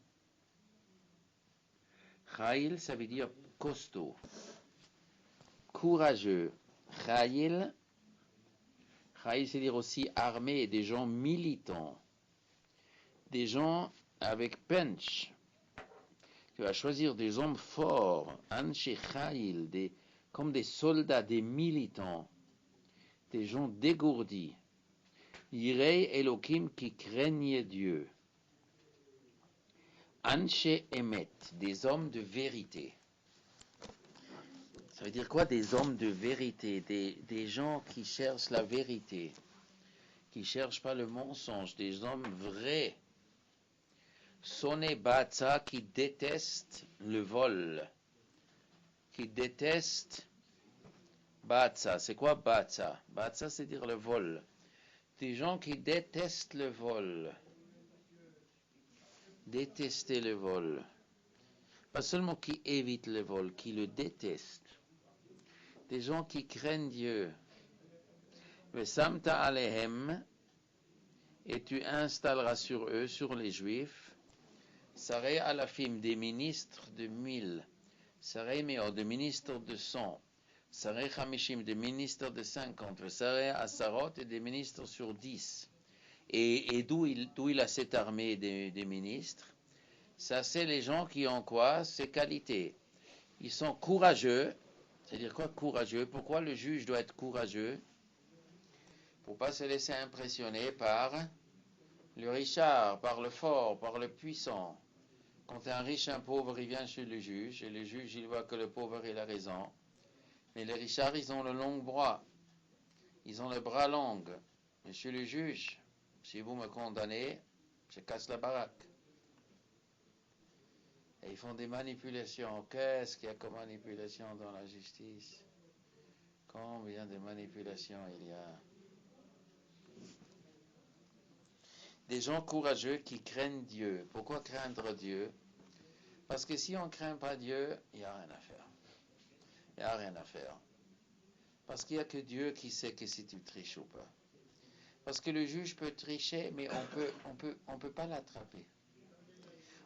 Chayil, ça veut dire costaud, courageux. Chayil, Chayil, c'est dire aussi armé, des gens militants, des gens avec punch. Tu vas choisir des hommes forts, Anshe Chayil, comme des soldats, des militants, des gens dégourdis. Yirei Elohim qui craignent Dieu. Anshe Emet, des hommes de vérité. Ça veut dire quoi des hommes de vérité, des gens qui cherchent la vérité, qui ne cherchent pas le mensonge, des hommes vrais. Soné Batsa qui détestent le vol, qui détestent Batsa. C'est quoi Batsa? Batsa, c'est dire le vol. Des gens qui détestent le vol. Détester le vol. Pas seulement qui évitent le vol, qui le détestent. Des gens qui craignent Dieu. Vesamta alehem, et tu installeras sur eux, sur les Juifs, Sarei alafim, des ministres de 1000, Sarei meor, des ministres de 100, Sarei chamishim, des ministres de 50, Sarei asarot, et des ministres sur 10. Et d'où il a cette armée des ministres? Ça, c'est les gens qui ont quoi? Ces qualités. Ils sont courageux. C'est-à-dire quoi courageux? Pourquoi le juge doit être courageux? Pour ne pas se laisser impressionner par le richard, par le fort, par le puissant. Quand un riche, un pauvre, il vient chez le juge, et le juge, il voit que le pauvre, il a raison. Mais les richards, ils ont le long bras. Ils ont le bras long. Monsieur le juge, si vous me condamnez, je casse la baraque. Et ils font des manipulations. Qu'est-ce qu'il y a comme manipulation dans la justice? Combien de manipulations il y a? Des gens courageux qui craignent Dieu. Pourquoi craindre Dieu? Parce que si on ne craint pas Dieu, il n'y a rien à faire. Il n'y a rien à faire. Parce qu'il n'y a que Dieu qui sait que si tu triches ou pas. Parce que le juge peut tricher, mais on peut pas l'attraper.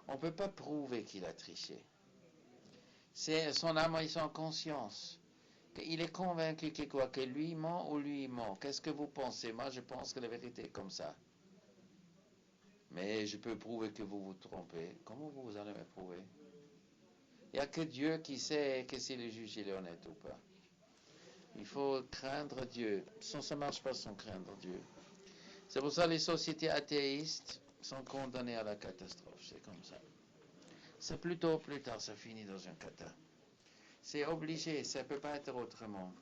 On ne peut pas prouver qu'il a triché. C'est son âme et son conscience. Il est convaincu que quoi? Que lui ment ou lui ment. Qu'est-ce que vous pensez? Moi, je pense que la vérité est comme ça. Mais je peux prouver que vous vous trompez. Comment vous allez me prouver? Il n'y a que Dieu qui sait que si le juge est honnête ou pas. Il faut craindre Dieu. Ça ne marche pas sans craindre Dieu. C'est pour ça que les sociétés athéistes sont condamnées à la catastrophe. C'est comme ça. C'est plutôt plus tard, ça finit dans un cata. C'est obligé, ça ne peut pas être autrement.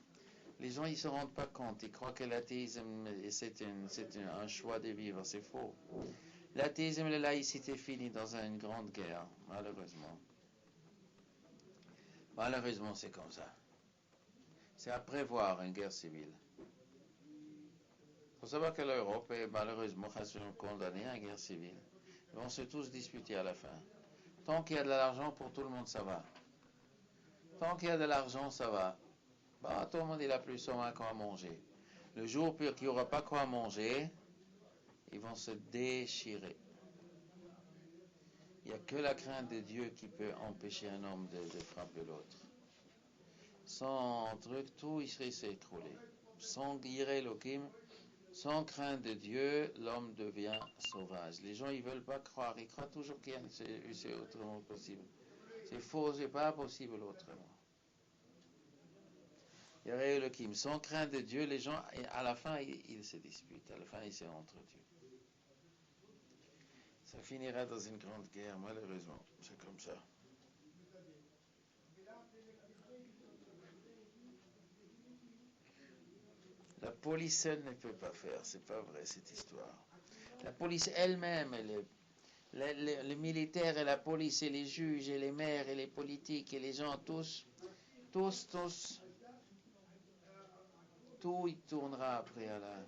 Les gens, ils ne se rendent pas compte. Ils croient que l'athéisme, c'est un choix de vivre. C'est faux. L'athéisme et la laïcité finissent dans une grande guerre, malheureusement. Malheureusement, c'est comme ça. C'est à prévoir une guerre civile. Il faut savoir que l'Europe est malheureusement condamnée à une guerre civile. Ils vont se tous disputer à la fin. Tant qu'il y a de l'argent pour tout le monde, ça va. Tant qu'il y a de l'argent, ça va. Bah, tout le monde il a plus ou moins quoi manger. Le jour qu'il n'y aura pas quoi manger, ils vont se déchirer. Il n'y a que la crainte de Dieu qui peut empêcher un homme de frapper l'autre. Sans truc, tout il serait s'écrouler. Sans Yirei Elohim, sans crainte de Dieu, l'homme devient sauvage. Les gens, ils ne veulent pas croire. Ils croient toujours qu'il y a c'est autrement possible. C'est faux, c'est pas possible autrement. Yirei Elohim, sans crainte de Dieu, les gens, à la fin, ils se disputent. À la fin, ils se entretuent. Ça finira dans une grande guerre, malheureusement. C'est comme ça. La police seule ne peut pas faire, c'est pas vrai cette histoire. La police elle-même, les militaires et la police et les juges et les maires et les politiques et les gens, tous, tout y tournera après à la...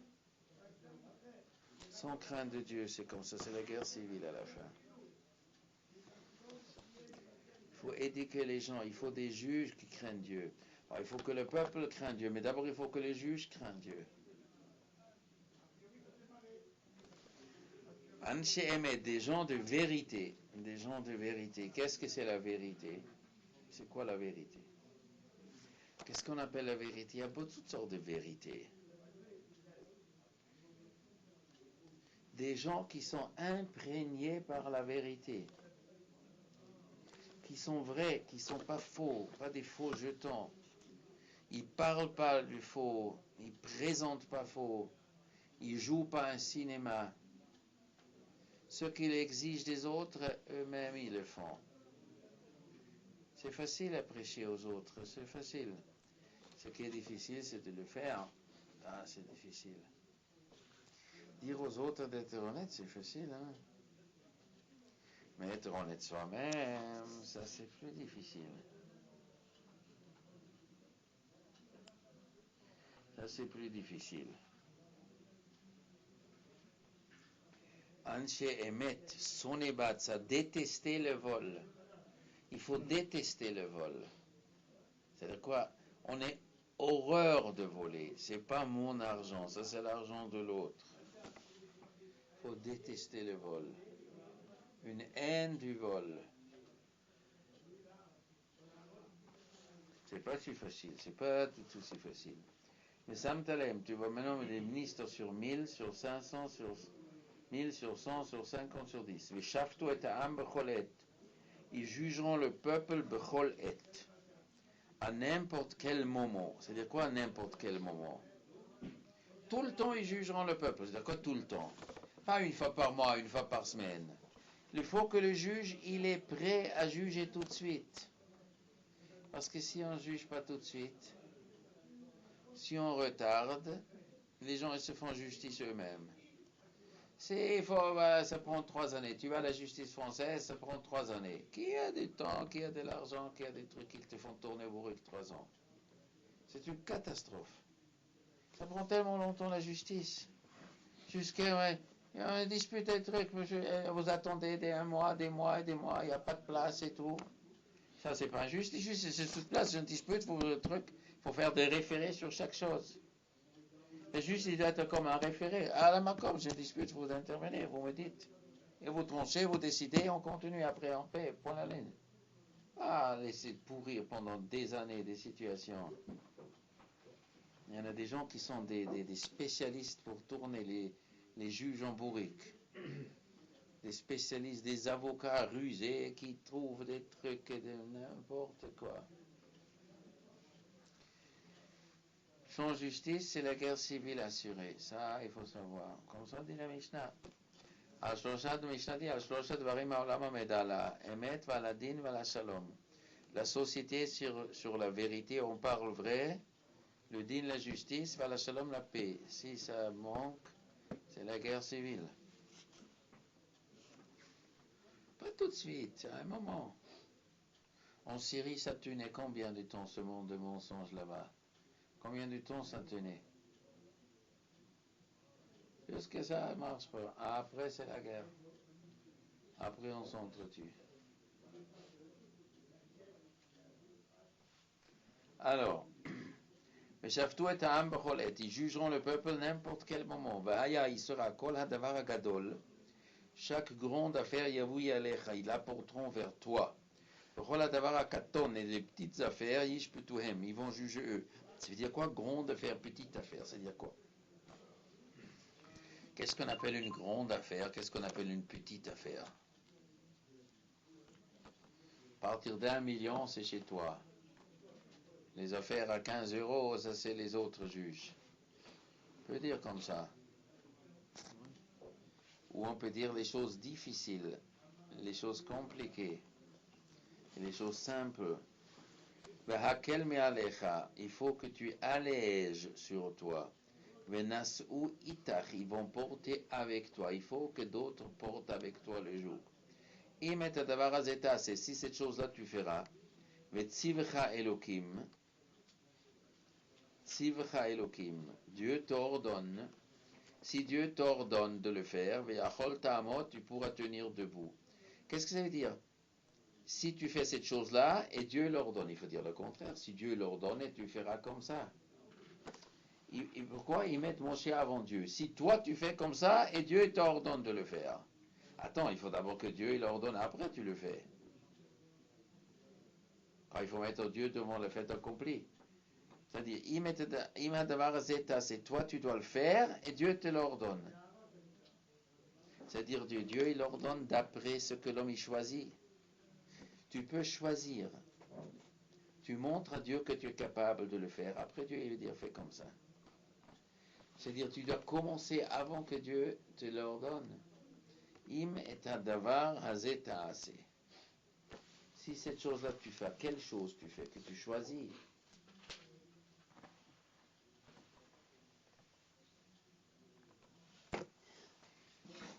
Sans crainte de Dieu, c'est comme ça, c'est la guerre civile à la fin. Il faut éduquer les gens, il faut des juges qui craignent Dieu. Alors, il faut que le peuple craigne Dieu, mais d'abord il faut que les juges craignent Dieu. Anshe Emet, des gens de vérité. Des gens de vérité. Qu'est-ce que c'est la vérité? C'est quoi la vérité? Qu'est-ce qu'on appelle la vérité? Il y a beaucoup de sortes de vérités. Des gens qui sont imprégnés par la vérité, qui sont vrais, qui ne sont pas faux, pas des faux jetons. Ils ne parlent pas du faux, ils ne présentent pas faux, ils ne jouent pas un cinéma. Ce qu'ils exigent des autres, eux-mêmes, ils le font. C'est facile à prêcher aux autres, c'est facile. Ce qui est difficile, c'est de le faire. Ah, c'est difficile. Dire aux autres d'être honnêtes, c'est facile, hein? Mais être honnête soi-même, ça c'est plus difficile. Ça c'est plus difficile. Anshe Emet, Sonebatsa, détester le vol. Il faut détester le vol. C'est-à-dire quoi? On est horreur de voler. C'est pas mon argent, ça c'est l'argent de l'autre. Il faut détester le vol. Une haine du vol. C'est pas si facile, c'est pas du tout si facile. Mais Samtalem, tu vois maintenant des ministres sur 1000, sur 500, sur 1000, sur 100, sur 50, sur 10. Veshaftu et ha'am bechol et. Ils jugeront le peuple bechol et. À n'importe quel moment. C'est-à-dire quoi à n'importe quel moment? Tout le temps, ils jugeront le peuple. C'est-à-dire quoi tout le temps? Pas une fois par mois, une fois par semaine. Il faut que le juge, il est prêt à juger tout de suite. Parce que si on ne juge pas tout de suite, si on retarde, les gens ils se font justice eux-mêmes. Ça prend 3 années. Tu vas à la justice française, ça prend 3 années. Qui a du temps, qui a de l'argent, qui a des trucs qui te font tourner bourrique 3 ans? C'est une catastrophe. Ça prend tellement longtemps la justice. Jusqu'à il y a une dispute, des trucs, monsieur, vous attendez des mois, il n'y a pas de place et tout. Ça, c'est pas injuste. C'est toute place, c'est une dispute, il faut faire des référés sur chaque chose. Le juge, il doit être comme un référé. À la Macom, j'ai une dispute, vous intervenez, vous me dites. Et vous tranchez, vous décidez, on continue après en paix, point la ligne. Ah, laissez pourrir pendant des années des situations. Il y en a des gens qui sont des spécialistes pour tourner les juges en bourrique. Des spécialistes, des avocats rusés qui trouvent des trucs de n'importe quoi. Sans justice, c'est la guerre civile assurée. Ça, il faut savoir. Comme ça dit la Mishnah. Al-Shloshat Mishnah dit Al-Shloshat Varim Ha'olam Hamed Ala Emet V'Ala Din V'Ala Shalom. La société sur la vérité, on parle vrai. Le din, la justice, V'Ala Shalom, la paix. Si ça manque, c'est la guerre civile. Pas tout de suite, à un moment. En Syrie, ça tenait combien de temps ce monde de mensonges là-bas? Combien de temps ça tenait? Jusque ça ne marche pas. Après, c'est la guerre. Après, on s'entretue. Alors, ils jugeront le peuple n'importe quel moment. Il sera kol hadavar gadol. Chaque grande affaire, yavui alecha, ils l'apporteront vers toi. Kol hadavar katon, et les petites affaires, yishpetuhem, ils vont juger eux. Ça veut dire quoi, grande affaire, petite affaire? Ça veut dire quoi? Qu'est-ce qu'on appelle une grande affaire? Qu'est-ce qu'on appelle une petite affaire? À partir d'1 million, c'est chez toi. Les affaires à 15 euros, ça c'est les autres juges. On peut dire comme ça. Ou on peut dire les choses difficiles, les choses compliquées, et les choses simples. Il faut que tu allèges sur toi. Ils vont porter avec toi. Il faut que d'autres portent avec toi le joug. C'est si cette chose-là tu feras. Dieu t'ordonne. Si Dieu t'ordonne de le faire, ve'achol ta'amot, tu pourras tenir debout. Qu'est-ce que ça veut dire? Si tu fais cette chose-là et Dieu l'ordonne, il faut dire le contraire. Si Dieu l'ordonne, tu feras comme ça. Et pourquoi ils mettent Moshe avant Dieu? Si toi tu fais comme ça et Dieu t'ordonne de le faire. Attends, il faut d'abord que Dieu l'ordonne, après tu le fais. Quand il faut mettre Dieu devant le fait accompli. C'est-à-dire, c'est toi tu dois le faire et Dieu te l'ordonne. C'est-à-dire, Dieu il ordonne d'après ce que l'homme y choisit. Tu peux choisir. Tu montres à Dieu que tu es capable de le faire. Après Dieu il va dire fais comme ça. C'est-à-dire, tu dois commencer avant que Dieu te l'ordonne. Im et davar hazeh ta'aseh. Si cette chose-là tu fais, quelle chose tu fais, que tu choisis?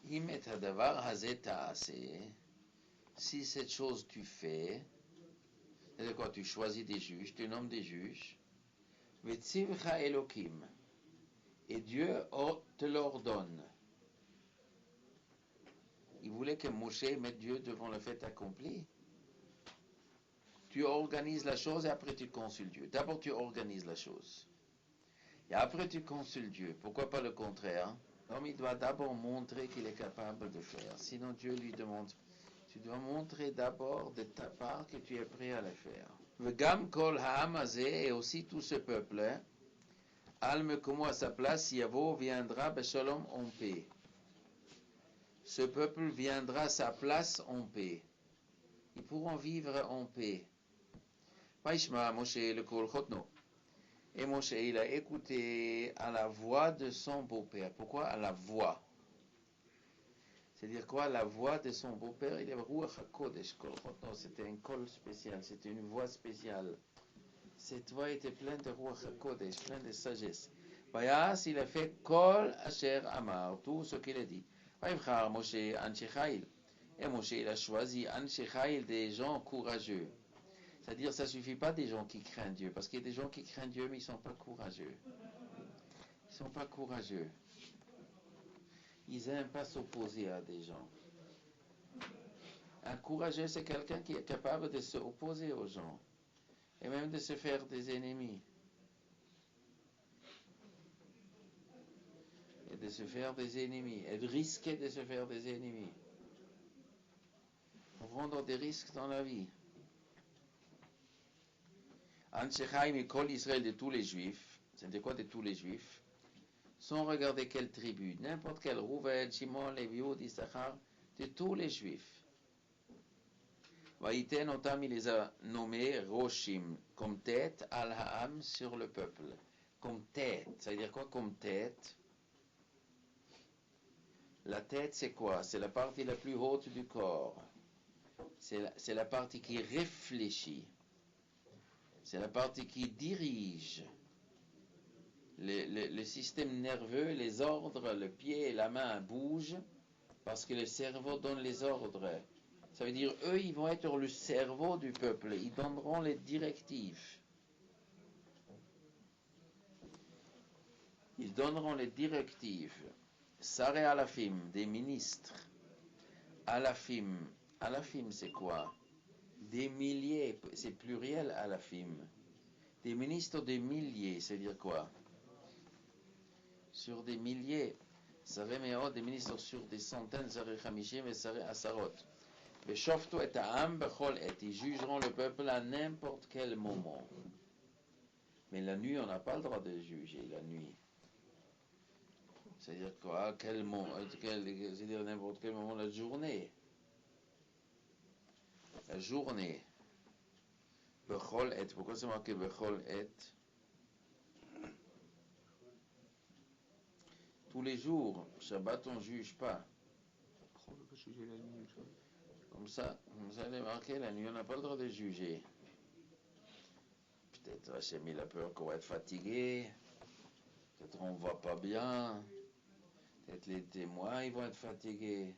Im et davar hazeh ta'aseh. Si cette chose tu fais, c'est quoi? Tu choisis des juges, tu nommes des juges. Vetzivcha Elokim. Et Dieu te l'ordonne. Il voulait que Moshe mette Dieu devant le fait accompli. Tu organises la chose et après tu consultes Dieu. D'abord tu organises la chose. Et après tu consultes Dieu. Pourquoi pas le contraire? L'homme il doit d'abord montrer qu'il est capable de faire. Sinon Dieu lui demande, tu dois montrer d'abord de ta part que tu es prêt à le faire. Vegam kol ha'am hazeh, et aussi tout ce peuple, al mekomo à sa place, Yavo viendra beshalom en paix. Ce peuple viendra à sa place en paix. Ils pourront vivre en paix. Vaishma Moshe le kol chotno. Et Moshe, il a écouté à la voix de son beau-père. Pourquoi à la voix? C'est-à-dire quoi? La voix de son beau-père, il est Ruach HaKodesh, kol chotno. C'était un col spécial, c'était une voix spéciale. Cette voix était pleine de Ruach HaKodesh, pleine de sagesse. Vayas, il a fait kol asher amar, tout ce qu'il a dit. Vayvchar Moshe Anshe Chayil. Et Moshe, il a choisi Anshe Chayil, des gens courageux. C'est-à-dire, ça ne suffit pas des gens qui craignent Dieu, parce qu'il y a des gens qui craignent Dieu, mais ils ne sont pas courageux. Ils ne sont pas courageux. Ils n'aiment pas s'opposer à des gens. Un courageux, c'est quelqu'un qui est capable de s'opposer aux gens, et même de se faire des ennemis. Et de se faire des ennemis, et de risquer de se faire des ennemis. Pour prendre des risques dans la vie. Anshe Chaim et Kol Israël de tous les juifs, c'était quoi de tous les juifs? Sans regarder quelle tribu, n'importe quel, Rouven, Shimon, Lévi, Issachar, de tous les juifs. Vaïten Otam, il les a nommés Roshim, comme tête, Al-Ha'am, sur le peuple. Comme tête, ça veut dire quoi comme tête? La tête, c'est quoi? C'est la partie la plus haute du corps. C'est la partie qui réfléchit. C'est la partie qui dirige. Le système nerveux, les ordres, le pied et la main bougent parce que le cerveau donne les ordres. Ça veut dire, eux, ils vont être le cerveau du peuple. Ils donneront les directives. Ils donneront les directives. Saré Alafim, des ministres. Alafim. Alafim, c'est quoi? Des milliers, c'est pluriel Alafim. Des ministres des milliers, c'est-à-dire quoi? Sur des milliers. Saré Meod, des ministres sur des centaines, Saré Chamishim et Saré Asarot. Beshofto et Ta'am Bechol et. Ils jugeront le peuple à n'importe quel moment. Mais la nuit, on n'a pas le droit de juger la nuit. C'est-à-dire quoi? Quel moment? C'est-à-dire n'importe quel moment de la journée. La journée. Bechol et. Pourquoi c'est marqué Bechol et? Tous les jours. Shabbat, on ne juge pas. Pourquoi on ne peut pas juger la nuit ou le soir? Comme ça, il est marqué, la nuit, on n'a pas le droit de juger. Peut-être Hachem, il a peur qu'on va être fatigué. Peut-être on ne va pas bien. Peut-être les témoins, ils vont être fatigués.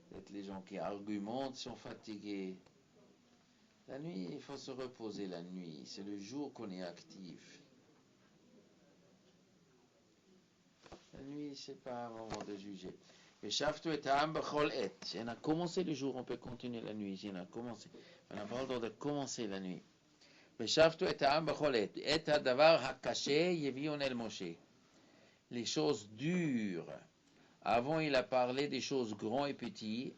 Peut-être les gens qui argumentent sont fatigués. La nuit, il faut se reposer la nuit. C'est le jour qu'on est actif. c'est pas un moment de juger. Veshaftu et ha'am bechol et. Si on a commencé le jour, on peut continuer la nuit. Si on a commencé, on n'a pas le droit de commencer la nuit. Veshaftu et ha'am bechol et. Et hadavar hakaché yevion el Moshe. Les choses dures. Avant, il a parlé des choses grands et petits.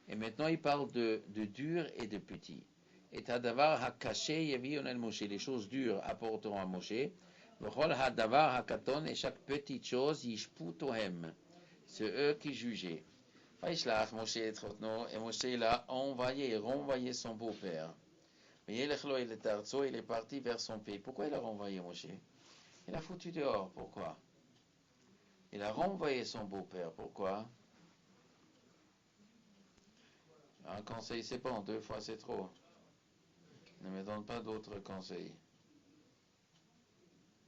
Et maintenant, il parle de dur et de petit. Et hadavar hakaché yevion el Moshe. Les choses dures apporteront à Moshe. Vechol hadavar hakaton. Et chaque petite chose, yishputohem. C'est eux qui jugeaient. Vaishlach Moshe et Trotno, et Moshe il a renvoyé son beau-père. Mais il est parti vers son pays. Pourquoi il a renvoyé Moshe? Il a foutu dehors. Pourquoi? Il a renvoyé son beau-père. Pourquoi? Un conseil c'est bon, 2 fois c'est trop. Ne me donne pas d'autres conseils.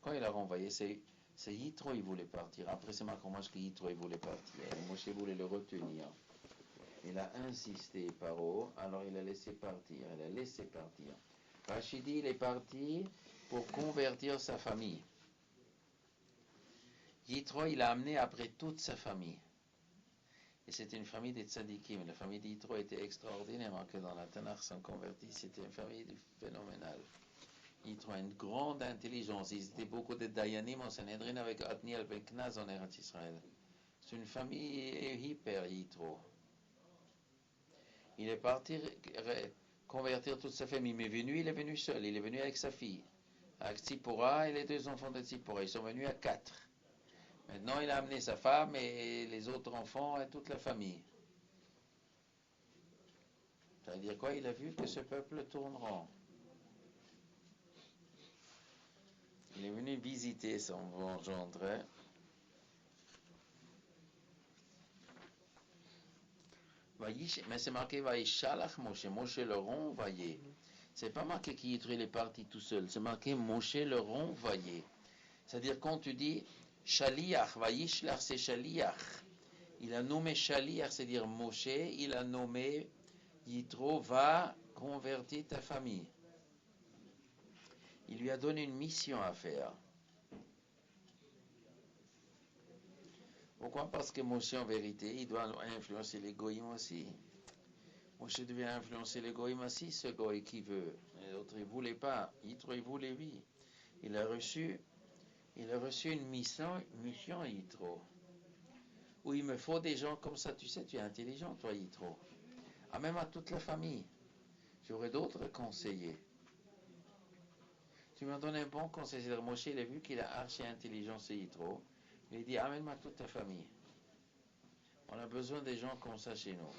Quand il a renvoyé, c'est Yitro, il voulait partir. Après, c'est marqué que Yitro, il voulait partir. Et Moshe voulait le retenir. Il a insisté, Paro, alors il a laissé partir. Rachidi, il est parti pour convertir sa famille. Yitro, il a amené après toute sa famille. Et c'était une famille des tzadikim. La famille d'Yitro était extraordinaire, que dans la Tanakh sont convertis. C'était une famille phénoménale. Yitro a une grande intelligence. Ils étaient beaucoup de Dayanim en Sanhedrin avec Otniel ben Knaz en Eretz Israël. C'est une famille hyper Yitro. Il est parti convertir toute sa famille, mais il est venu seul, il est venu avec sa fille, avec Tzipora et les 2 enfants de Tzipora. Ils sont venus à 4. Maintenant, il a amené sa femme et les autres enfants et toute la famille. Ça veut dire quoi? Il a vu que ce peuple tourne rond. Il est venu visiter son gendre. Mais c'est marqué Vaishalach Moshe. Moshe le renvoyé. C'est pas marqué qu'il est parti tout seul. C'est marqué Moshe le renvoyé. C'est-à-dire quand tu dis Shaliach, Vaishlach, c'est Shaliach. Il a nommé Shaliach, c'est-à-dire Moshe. Il a nommé Yitro, va convertir ta famille. Il lui a donné une mission à faire. Pourquoi? Parce que Moshe, en vérité, il doit influencer les goïms aussi. Moshe devait influencer les goïms aussi, ce goï qui veut. Les autres, ils ne voulaient pas. Yitro, il voulait, oui. Il a reçu une mission Yitro. Où il me faut des gens comme ça. Tu sais, tu es intelligent, toi, Yitro. Ah, même à toute la famille. J'aurais d'autres conseillers. Tu m'as donné un bon conseil. C'est-à-dire, Moshe, il a vu qu'il a archi intelligent, c'est Yitro. Il dit, amène-moi toute ta famille. On a besoin des gens comme ça chez nous.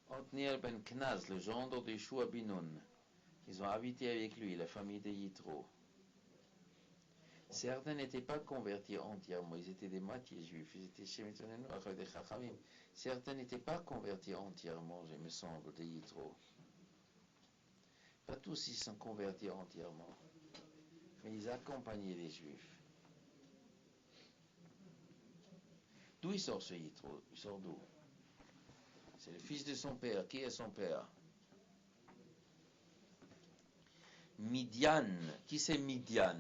Otniel ben Knaz, le gendre de Shua Binun. Ils ont habité avec lui, la famille de Yitro. Certains n'étaient pas convertis entièrement, ils étaient des moitiés juifs, ils étaient chez des Chachamim. Certains n'étaient pas convertis entièrement, je me semble, de Yitro. Pas tous ils sont convertis entièrement, mais ils accompagnaient les juifs. D'où il sort ce Yitro? Il sort d'où? C'est le fils de son père. Qui est son père? Midian. Qui c'est Midian?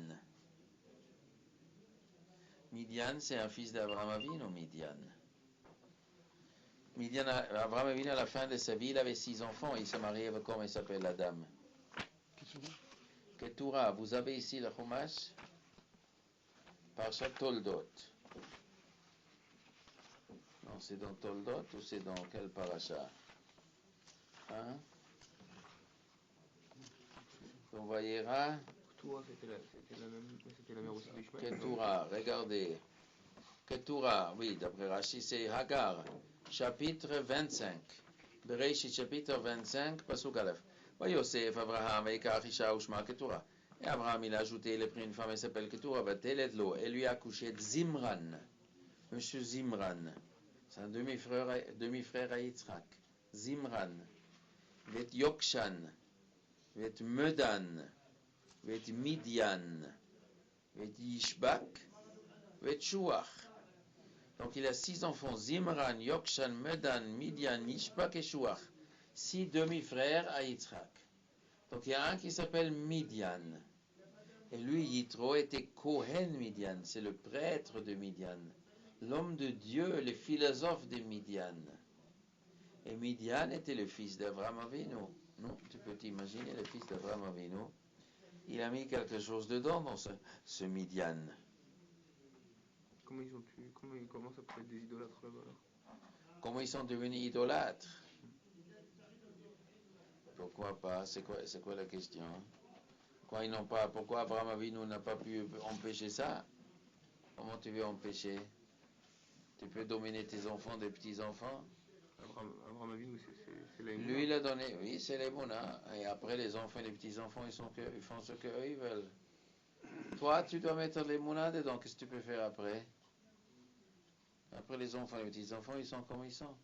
Midian, c'est un fils d'Abraham Avinu, Midian. Midian, Abraham Avinu, à la fin de sa vie, il avait 6 enfants. Il s'est marié avec, comment il s'appelle, la dame? Ketura. Vous avez ici le Chumash? Parshat Toldot. Non, c'est dans Toldot ou c'est dans quel parasha? Hein? On voyera. C'était la mère aussi d'Ishmaël. Ketura, regardez. Ketura, oui, d'après Rashi, c'est Hagar. Chapitre 25. Bereshit, chapitre 25, Pasuk Aleph. Yosef, Abraham, Ekach, Isha, Ushma, Ketura. Et Abraham, il a ajouté, il a pris une femme, elle s'appelle Ketura, Bateletlo. Elle lui a accouché de Zimran. Monsieur Zimran. C'est un demi-frère à Yitzhak. Zimran. Vet Yokshan. Vet Medan. Vet Midian. Vet Yishbak. Vet Shuach. Donc il a 6 enfants. Zimran, Yokshan, Medan, Midian, Yishbak et Shuach. 6 demi-frères à Yitzhak. Donc il y a un qui s'appelle Midian. Et lui, Yitro, était Kohen Midian, c'est le prêtre de Midian, l'homme de Dieu, le philosophe de Midian. Et Midian était le fils d'Abraham Avinu. Non, tu peux t'imaginer, le fils d'Abraham Avinu. Il a mis quelque chose dedans dans ce Midian. Comment ça peut être des idolâtres là-bas alors? Comment ils sont devenus idolâtres? Pourquoi pas? C'est quoi la question? Pourquoi Abraham Avinu n'a pas pu empêcher ça? Comment tu veux empêcher? Tu peux dominer tes enfants, des petits-enfants? Abraham Avinu, c'est la Lui, il a donné, oui, c'est les Mouna. Et après, les enfants et les petits-enfants, ils font ce qu'eux, ils veulent. Toi, tu dois mettre les Mouna dedans. Qu'est-ce que tu peux faire après? Après, les enfants et les petits-enfants, ils sont comme ils sont.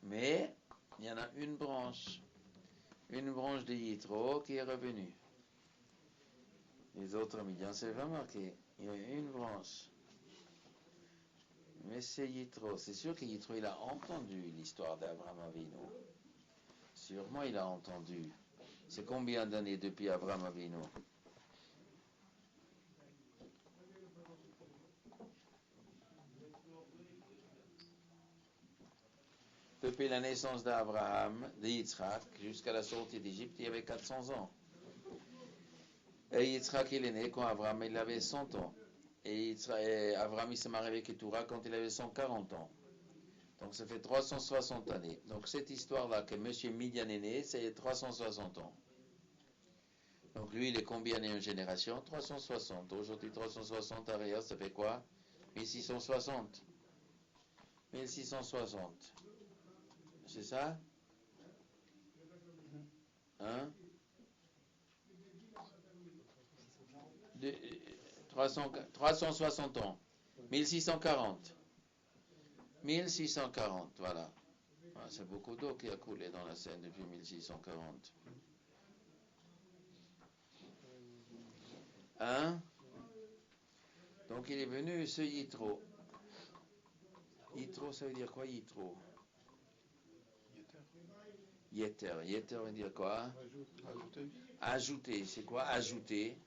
Mais, il y en a une branche de Yitro qui est revenue. Les autres Midian, c'est pas marqué. Il y a une branche. Mais c'est Yitro. C'est sûr que Yitro, il a entendu l'histoire d'Abraham Avinu. Sûrement, il a entendu. C'est combien d'années depuis Abraham Avinu? Depuis la naissance d'Abraham, d'Yitzhak, jusqu'à la sortie d'Égypte, il y avait 400 ans. Et Yitzhak, il est né quand Abraham il avait 100 ans. Et Abraham, il s'est marié avec Keturah quand il avait 140 ans. Donc ça fait 360 années. Donc cette histoire-là que M. Midian est né, c'est 360 ans. Donc lui, il est combien en génération? 360. Aujourd'hui, 360 arrière, ça fait quoi? 1660. 1660. C'est ça? Hein? 360 ans. 1640. 1640, voilà. Ah, c'est beaucoup d'eau qui a coulé dans la Seine depuis 1640. Hein? Donc il est venu ce Yitro. Yitro, ça veut dire quoi, Yitro? Yeter. Yeter veut dire quoi? Ajouter. Ajouter. C'est quoi ajouter?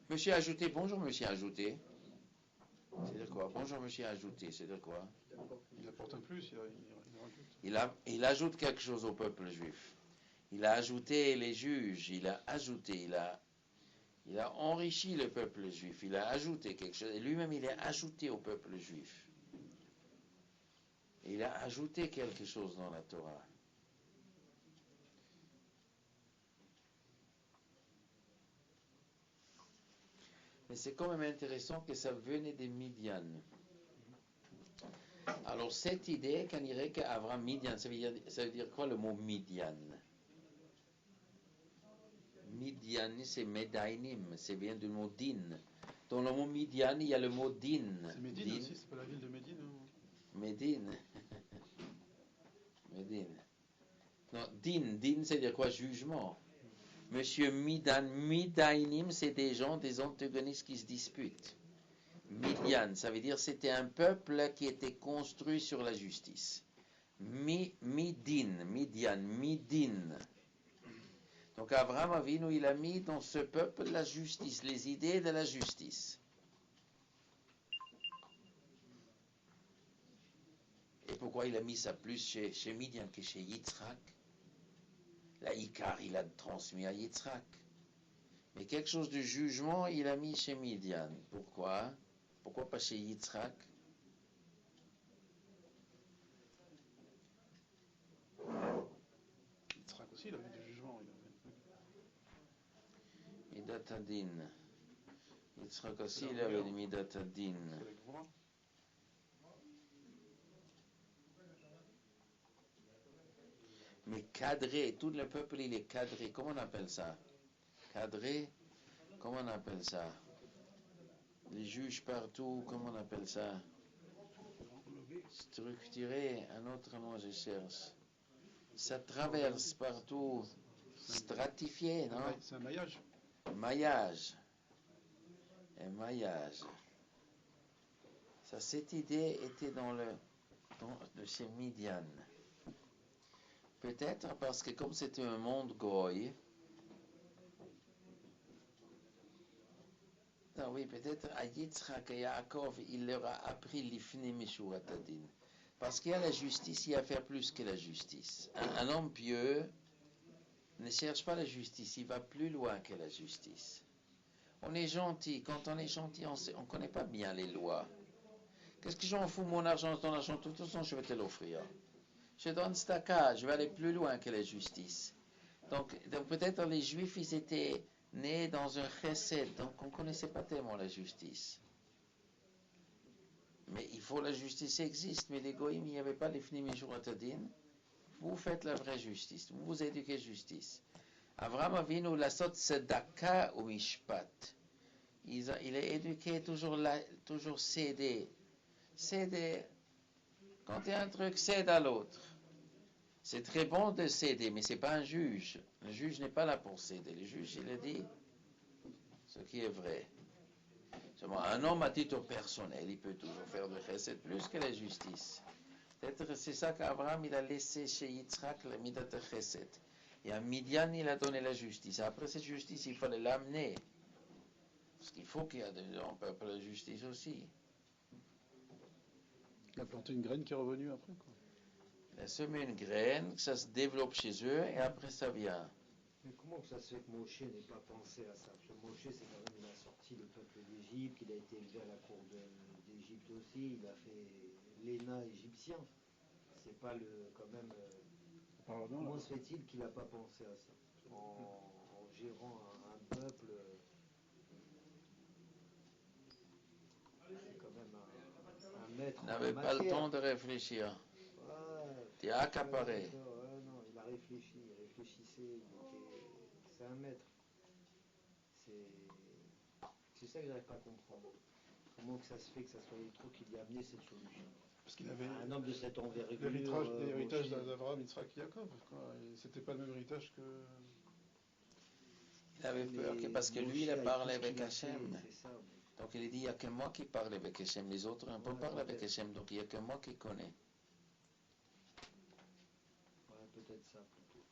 Monsieur Ajouté, bonjour Monsieur Ajouté. C'est-à-dire quoi? Bonjour Monsieur Ajouté, c'est-à-dire quoi? Il apporte un plus, il rajoute. Il ajoute quelque chose au peuple juif. Il a ajouté les juges, il a ajouté, il a enrichi le peuple juif, il a ajouté quelque chose. Et lui-même, il est ajouté au peuple juif. Il a ajouté quelque chose dans la Torah. Mais c'est quand même intéressant que ça venait des Midian. Alors cette idée qu'on dirait qu'Avram Midian, ça veut dire quoi le mot Midian? Midian, c'est Medainim, c'est bien du mot din. Dans le mot Midian, il y a le mot din. C'est Médine aussi, c'est pas la ville de Médine Médine. Médine. Non, din, c'est dire quoi? Jugement. Monsieur Midainim, c'est des gens, des antagonistes qui se disputent. Midian, ça veut dire c'était un peuple qui était construit sur la justice. Midin, Midian, Midin. Donc Abraham Avinu, il a mis dans ce peuple la justice, les idées de la justice. Et pourquoi il a mis ça plus chez Midian que chez Yitzhak? La Ikar, il a transmis à Yitzhak. Mais quelque chose de jugement, il a mis chez Midian. Pourquoi? Pourquoi pas chez Yitzhak? Yitzhak aussi, il avait du jugement. Midatadin. Yitzhak aussi, il avait du Midatadin. C'est la Gvura. Mais cadré, tout le peuple, il est cadré. Comment on appelle ça? Cadré? Comment on appelle ça? Les juges partout, comment on appelle ça? Structuré, un autre mot je cherche. Ça traverse partout. Stratifié, non? C'est un maillage. Maillage. Un maillage. Ça, cette idée était dans chez Midian. Peut-être parce que comme c'était un monde goy, oui, peut-être à Yitzhak et Yaakov, il leur a appris l'ifni mishurat adin. Parce qu'il y a la justice, il y a à faire plus que la justice. Un homme pieux ne cherche pas la justice, il va plus loin que la justice. On est gentil, quand on est gentil, on ne connaît pas bien les lois. Qu'est-ce que j'en fous, mon argent, ton argent, de toute façon, je vais te l'offrir. Je donne staka, je vais aller plus loin que la justice. Donc peut-être les Juifs, ils étaient nés dans un chesed, donc on ne connaissait pas tellement la justice. Mais il faut la justice existe, mais les goïms, il n'y avait pas les fnim et juratadin. Vous faites la vraie justice, vous vous éduquez justice. Avraham Avinu la sot tzedaka ou mishpat. Il est éduqué toujours céder. Céder. Quand il y a un truc, cède à l'autre. C'est très bon de céder, mais ce n'est pas un juge. Le juge n'est pas là pour céder. Le juge, il a dit ce qui est vrai. Seulement, un homme à titre personnel, il peut toujours faire de chesed plus que la justice. Peut-être c'est ça qu'Abraham, il a laissé chez Yitzhak la midat de chesed. Et à Midian, il a donné la justice. Après cette justice, il fallait l'amener. Parce qu'il faut qu'il y ait un peuple de justice aussi. Il a planté une graine qui est revenue après, quoi. Il a semé une graine, que ça se développe chez eux, et après ça vient. Mais comment que ça se fait que Moshe n'ait pas pensé à ça? Parce que Moshe, c'est quand même, il a sorti le peuple d'Égypte, il a été élevé à la cour d'Égypte aussi, il a fait l'ENA égyptien. C'est pas le, quand même. Comment se fait-il qu'il n'a pas pensé à ça en gérant un peuple? C'est quand même un maître. Il n'avait pas le temps de réfléchir. Tu as accaparé. Non, il a réfléchi, il réfléchissait, c'est un maître. C'est ça que je n'arrive pas à comprendre. Comment que ça se fait que ça soit Yitro qui lui a amené cette solution? Parce qu'il avait un homme de cette envergure. L'héritage d'Abraham, Yitzhak, Yaakov. C'était pas le même héritage que. Il avait peur parce que lui, il a parlé avec Hachem. Donc il a dit, il n'y a que moi qui parle avec Hachem. Les autres ne peuvent pas parler avec Hachem, donc il n'y a que moi qui connais. Ouais, peut-être ça plutôt.